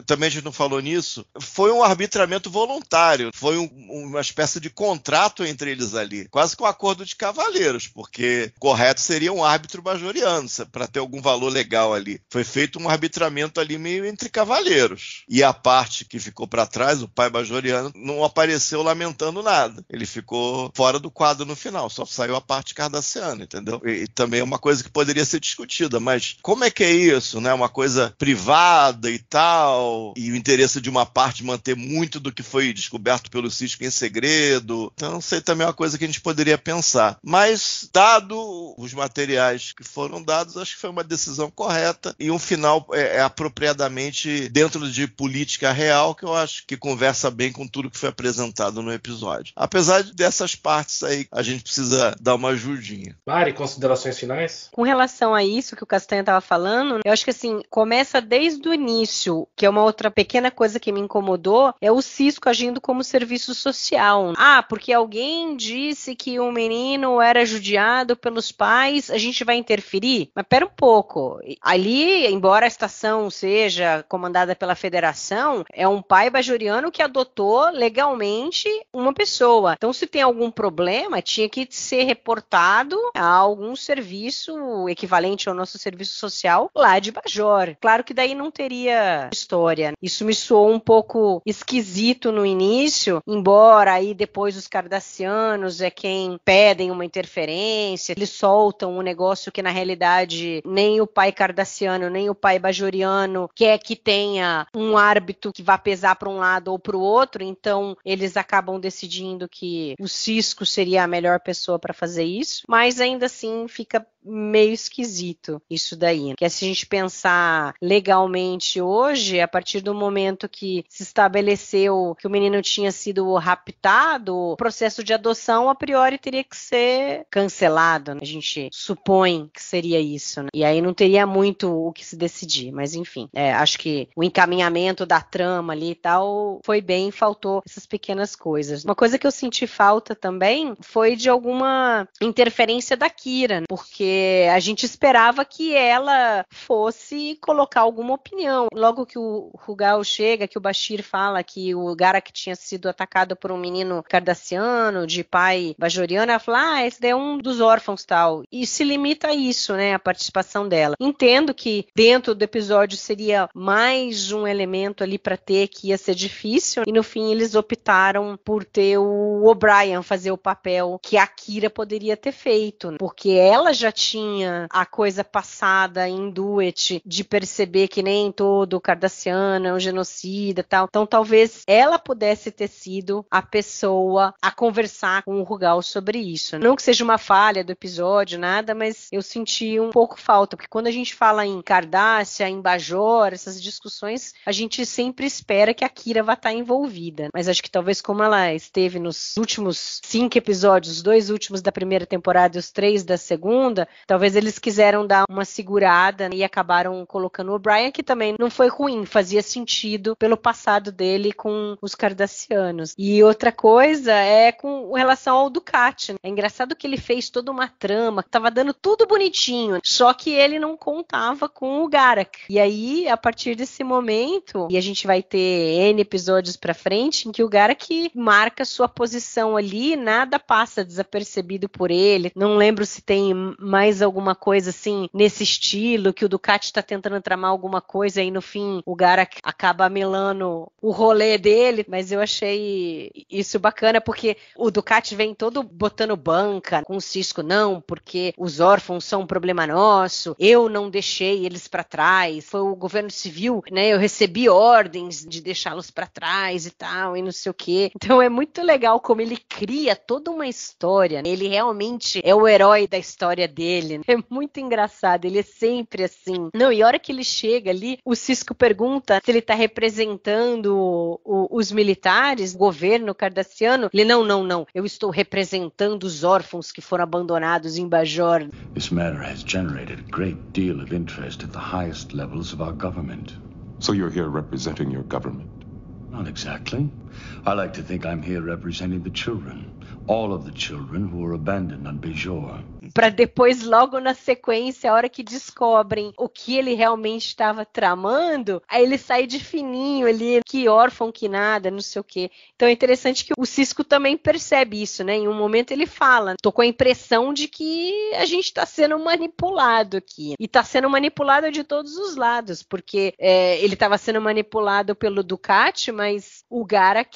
Também a gente não falou nisso, foi um arbitramento voluntário, foi uma espécie de contrato entre eles ali, quase que um acordo de cavaleiros, porque correto seria um árbitro bajoriano, para ter algum valor legal ali. Foi feito um arbitramento ali meio entre cavaleiros. E a parte que ficou para trás, o pai bajoriano, não apareceu lamentando nada. Ele ficou fora do quadro no final, só saiu a parte cardassiana, entendeu? E também é uma coisa que poderia ser discutida, mas como é que é isso, né? Uma coisa privada e tal, e o interesse de uma parte manter muito do que foi descoberto pelo Sisko em segredo. Então, não sei, também é uma coisa que a gente poderia pensar. Mas, dado os materiais que foram dados, acho que foi uma decisão correta e um final apropriadamente dentro de política real, que eu acho que conversa bem com tudo que foi apresentado no episódio. Apesar dessas partes aí, a gente precisa dar uma ajudinha. Mari, considerações finais? Com relação a isso que o Castanha estava falando, eu acho que assim, começa desde o início, que é uma outra pequena coisa que me incomodou, é o Sisko agindo como serviço social. Porque alguém disse que o menino era judiado pelos pais, a gente vai interferir? Mas pera um pouco. Ali, embora a estação seja comandada pela federação, é um pai bajoriano que adotou legalmente uma pessoa. Então, se tem algum problema, tinha que ser reportado a algum serviço equivalente ao nosso serviço social lá de Bajor. Claro que daí não teria história. Isso me soou um pouco esquisito no início, embora aí depois os cardassianos é quem pedem uma interferência, eles soltam um negócio que na realidade nem o pai cardassiano, nem o pai bajoriano quer que tenha um árbitro que vá pesar para um lado ou para o outro, então eles acabam decidindo que o Sisko seria a melhor pessoa para fazer isso, mas ainda assim fica meio esquisito isso daí. Porque se a gente pensar legalmente hoje, a partir do momento que se estabeleceu que o menino tinha sido raptado, o processo de adoção a priori teria que ser cancelado, né? A gente supõe que seria isso, né? E aí não teria muito o que se decidir, mas enfim, acho que o encaminhamento da trama ali e tal foi bem, faltou essas pequenas coisas. Uma coisa que eu senti falta também foi de alguma interferência da Kira, né? Porque a gente esperava que ela fosse colocar alguma opinião. Logo que o Rugal chega, que o Bashir fala que o Garak tinha sido atacado por um menino cardassiano, de pai bajoriano, ela fala, esse daí é um dos órfãos tal. E se limita a isso, né, a participação dela. Entendo que dentro do episódio seria mais um elemento ali para ter, que ia ser difícil, e no fim eles optaram por ter o O'Brien fazer o papel que a Kira poderia ter feito, porque ela já tinha a coisa passada em Duet de perceber que nem todo cardassiano é um genocida e tal. Então talvez ela pudesse ter sido a pessoa a conversar com o Rugal sobre isso. Não que seja uma falha do episódio, nada, mas eu senti um pouco falta, porque quando a gente fala em Cardassia, em Bajor, essas discussões, a gente sempre espera que a Kira vá estar envolvida. Mas acho que talvez como ela esteve nos últimos 5 episódios, os 2 últimos da primeira temporada e os 3 da segunda, talvez eles quiseram dar uma segurada e acabaram colocando o O'Brien, que também não foi ruim, fazia sentido pelo passado dele com os cardassianos. E outra coisa é com relação ao Dukat, né? É engraçado que ele fez toda uma trama, tava dando tudo bonitinho, só que ele não contava com o Garak. E aí, a partir desse momento, e a gente vai ter N episódios pra frente, em que o Garak marca sua posição ali, nada passa desapercebido por ele. Não lembro se tem mais mais alguma coisa assim, nesse estilo, que o Ducati tá tentando tramar alguma coisa e no fim o Garak acaba melando o rolê dele, mas eu achei isso bacana, porque o Ducati vem todo botando banca com o Sisko, não, porque os órfãos são um problema nosso, eu não deixei eles pra trás, foi o governo civil, né, eu recebi ordens de deixá-los pra trás e tal, e não sei o quê. Então é muito legal como ele cria toda uma história, ele realmente é o herói da história dele, é muito engraçado, ele é sempre assim. Não, e a hora que ele chega ali, o Sisko pergunta se ele tá representando os militares, o governo cardassiano, ele, não, eu estou representando os órfãos que foram abandonados em Bajor. This matter has generated a great deal of interest at the highest levels of our government. So you're here representing your government? Not exactly. I like to think I'm here representing the children. All of the children who were abandoned on Bajor. Para depois, logo na sequência, a hora que descobrem o que ele realmente estava tramando, aí ele sai de fininho ali, que órfão, que nada, não sei o quê. Então é interessante que o Sisko também percebe isso, né? Em um momento ele fala, tô com a impressão de que a gente está sendo manipulado aqui. E está sendo manipulado de todos os lados, porque ele estava sendo manipulado pelo Ducati, mas o Garak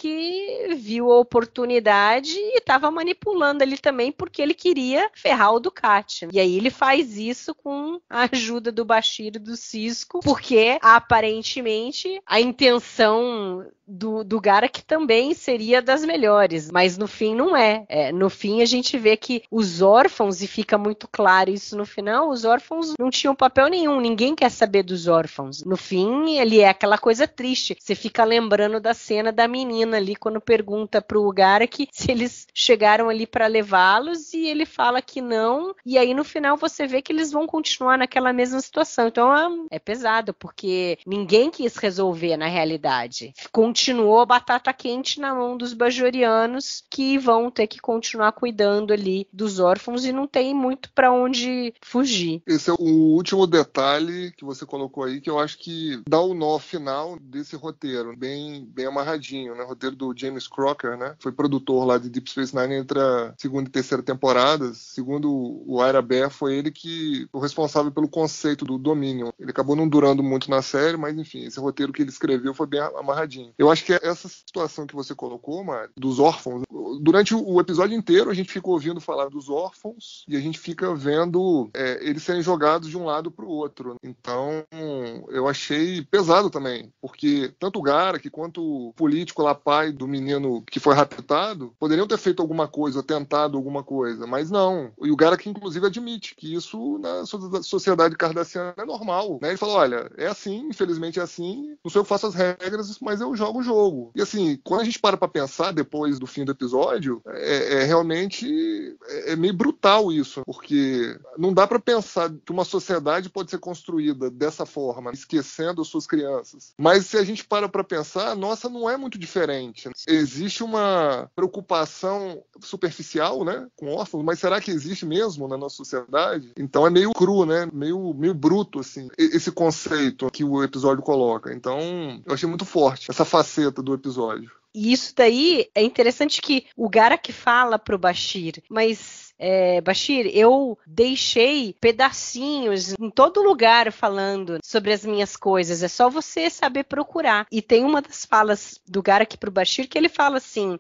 viu a oportunidade e estava manipulando ali também, porque ele queria ferrar o Ducati. E aí ele faz isso com a ajuda do Bashir e do Sisko, porque aparentemente a intenção do Garak também seria das melhores, mas no fim não é. No fim a gente vê que os órfãos, e fica muito claro isso no final, os órfãos não tinham papel nenhum, ninguém quer saber dos órfãos. No fim, ele é aquela coisa triste. Você fica lembrando da cena da menina ali, quando pergunta pro Garak se eles chegaram ali para levá-los, e ele fala que não, e aí no final você vê que eles vão continuar naquela mesma situação. Então é pesado, porque ninguém quis resolver na realidade. Continuou a batata quente na mão dos bajorianos, que vão ter que continuar cuidando ali dos órfãos e não tem muito para onde fugir. Esse é o último detalhe que você colocou aí, que eu acho que dá o nó final desse roteiro, bem amarradinho, né? O roteiro do James Crocker, né? Foi produtor lá de Deep Space Nine entre a segunda e terceira temporadas. Segundo o Ira Behr, foi ele que foi responsável pelo conceito do Dominion. Ele acabou não durando muito na série, mas enfim, esse roteiro que ele escreveu foi bem amarradinho. Eu acho que essa situação que você colocou, Mari, dos órfãos, durante o episódio inteiro a gente fica ouvindo falar dos órfãos e a gente fica vendo eles serem jogados de um lado para o outro. Então, eu achei pesado também, porque tanto o Garak quanto o político lá, pai do menino que foi raptado, poderiam ter feito alguma coisa, ou tentado alguma coisa, mas não. E o Garak, inclusive, admite que isso na sociedade cardassiana é normal, né? Ele falou, olha, é assim, infelizmente é assim, não sei eu que faço as regras, mas eu jogo o jogo. E assim, quando a gente para pensar depois do fim do episódio, realmente meio brutal isso, porque não dá para pensar que uma sociedade pode ser construída dessa forma, esquecendo as suas crianças. Mas se a gente para pensar, nossa, não é muito diferente. Existe uma preocupação superficial, né, com órfãos, mas será que existe mesmo na nossa sociedade? Então é meio cru, né, meio bruto, assim, esse conceito que o episódio coloca. Então, eu achei muito forte essa faceta do episódio. E isso daí é interessante que o Garak fala pro Bashir, mas Bashir, eu deixei pedacinhos em todo lugar falando sobre as minhas coisas, é só você saber procurar. E tem uma das falas do Garak pro Bashir que ele fala assim,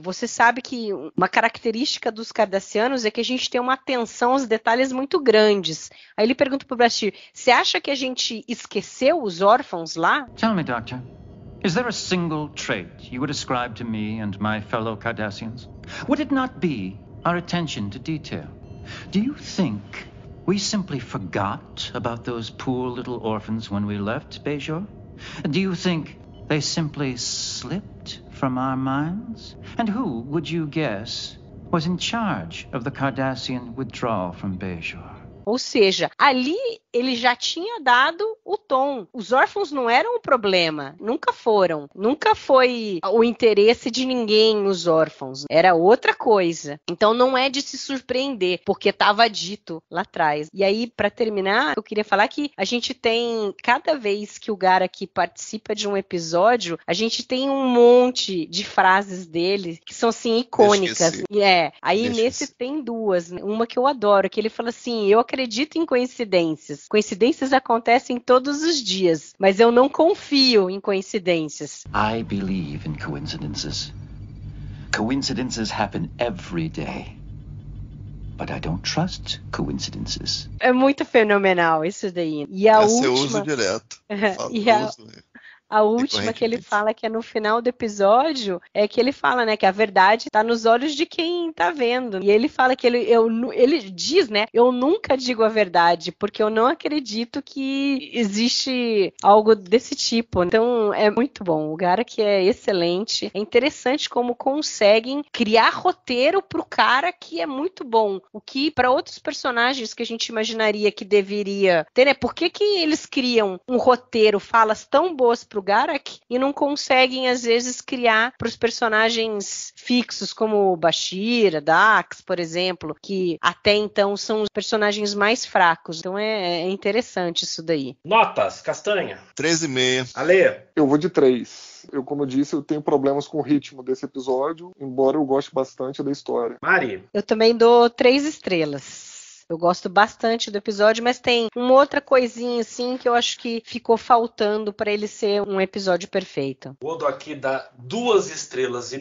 você sabe que uma característica dos cardassianos é que a gente tem uma atenção aos detalhes muito grandes. Aí ele pergunta pro Bashir, você acha que a gente esqueceu os órfãos lá? Tell me, Doctor. Is there a single trait you would ascribe to me and my fellow Cardassians? Would it not be our attention to detail? Do you think we simply forgot about those poor little orphans when we left Bajor? Do you think they simply slipped from our minds? And who, would you guess, was in charge of the Cardassian withdrawal from Bajor? Ou seja, ali ele já tinha dado o tom. Os órfãos não eram um problema, nunca foram. Nunca foi o interesse de ninguém os órfãos, era outra coisa. Então não é de se surpreender, porque estava dito lá atrás. E aí, para terminar, eu queria falar que a gente tem, cada vez que o Garak participa de um episódio, a gente tem um monte de frases dele que são assim icônicas. Aí nesse tem duas, uma que eu adoro, que ele fala assim: eu acredito em coincidências. Coincidências acontecem todos os dias, mas eu não confio em coincidências. I believe in coincidences. Coincidences happen every day. But I don't trust coincidences. É muito fenomenal isso daí. E a última... eu uso direto. A última que ele fala, que é no final do episódio, é que ele fala, né, que a verdade está nos olhos de quem está vendo. E ele fala que ele diz, né, eu nunca digo a verdade, porque eu não acredito que existe algo desse tipo. Então, é muito bom. O Garak é excelente. É interessante como conseguem criar roteiro pro cara que é muito bom. O que, para outros personagens que a gente imaginaria que deveria ter, né? Por que eles criam um roteiro, falas tão boas pro Garak e não conseguem, às vezes, criar para os personagens fixos, como o Bashir, a Dax, por exemplo, que até então são os personagens mais fracos. Então é interessante isso daí. Notas, Castanha. 3,5. Ale. Eu vou de 3. Como eu disse, eu tenho problemas com o ritmo desse episódio, embora eu goste bastante da história. Mari. Eu também dou 3 estrelas. Eu gosto bastante do episódio, mas tem uma outra coisinha assim que eu acho que ficou faltando para ele ser um episódio perfeito. Vou aqui dar 2,5 estrelas,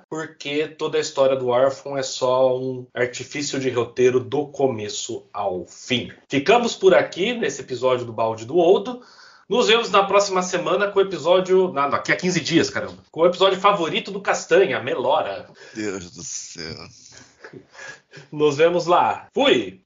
porque toda a história do órfão é só um artifício de roteiro do começo ao fim. Ficamos por aqui nesse episódio do Balde do Odo. Nos vemos na próxima semana com o episódio... Não, daqui a 15 dias, caramba. Com o episódio favorito do Castanha, Melora. Deus do céu. Nos vemos lá. Fui!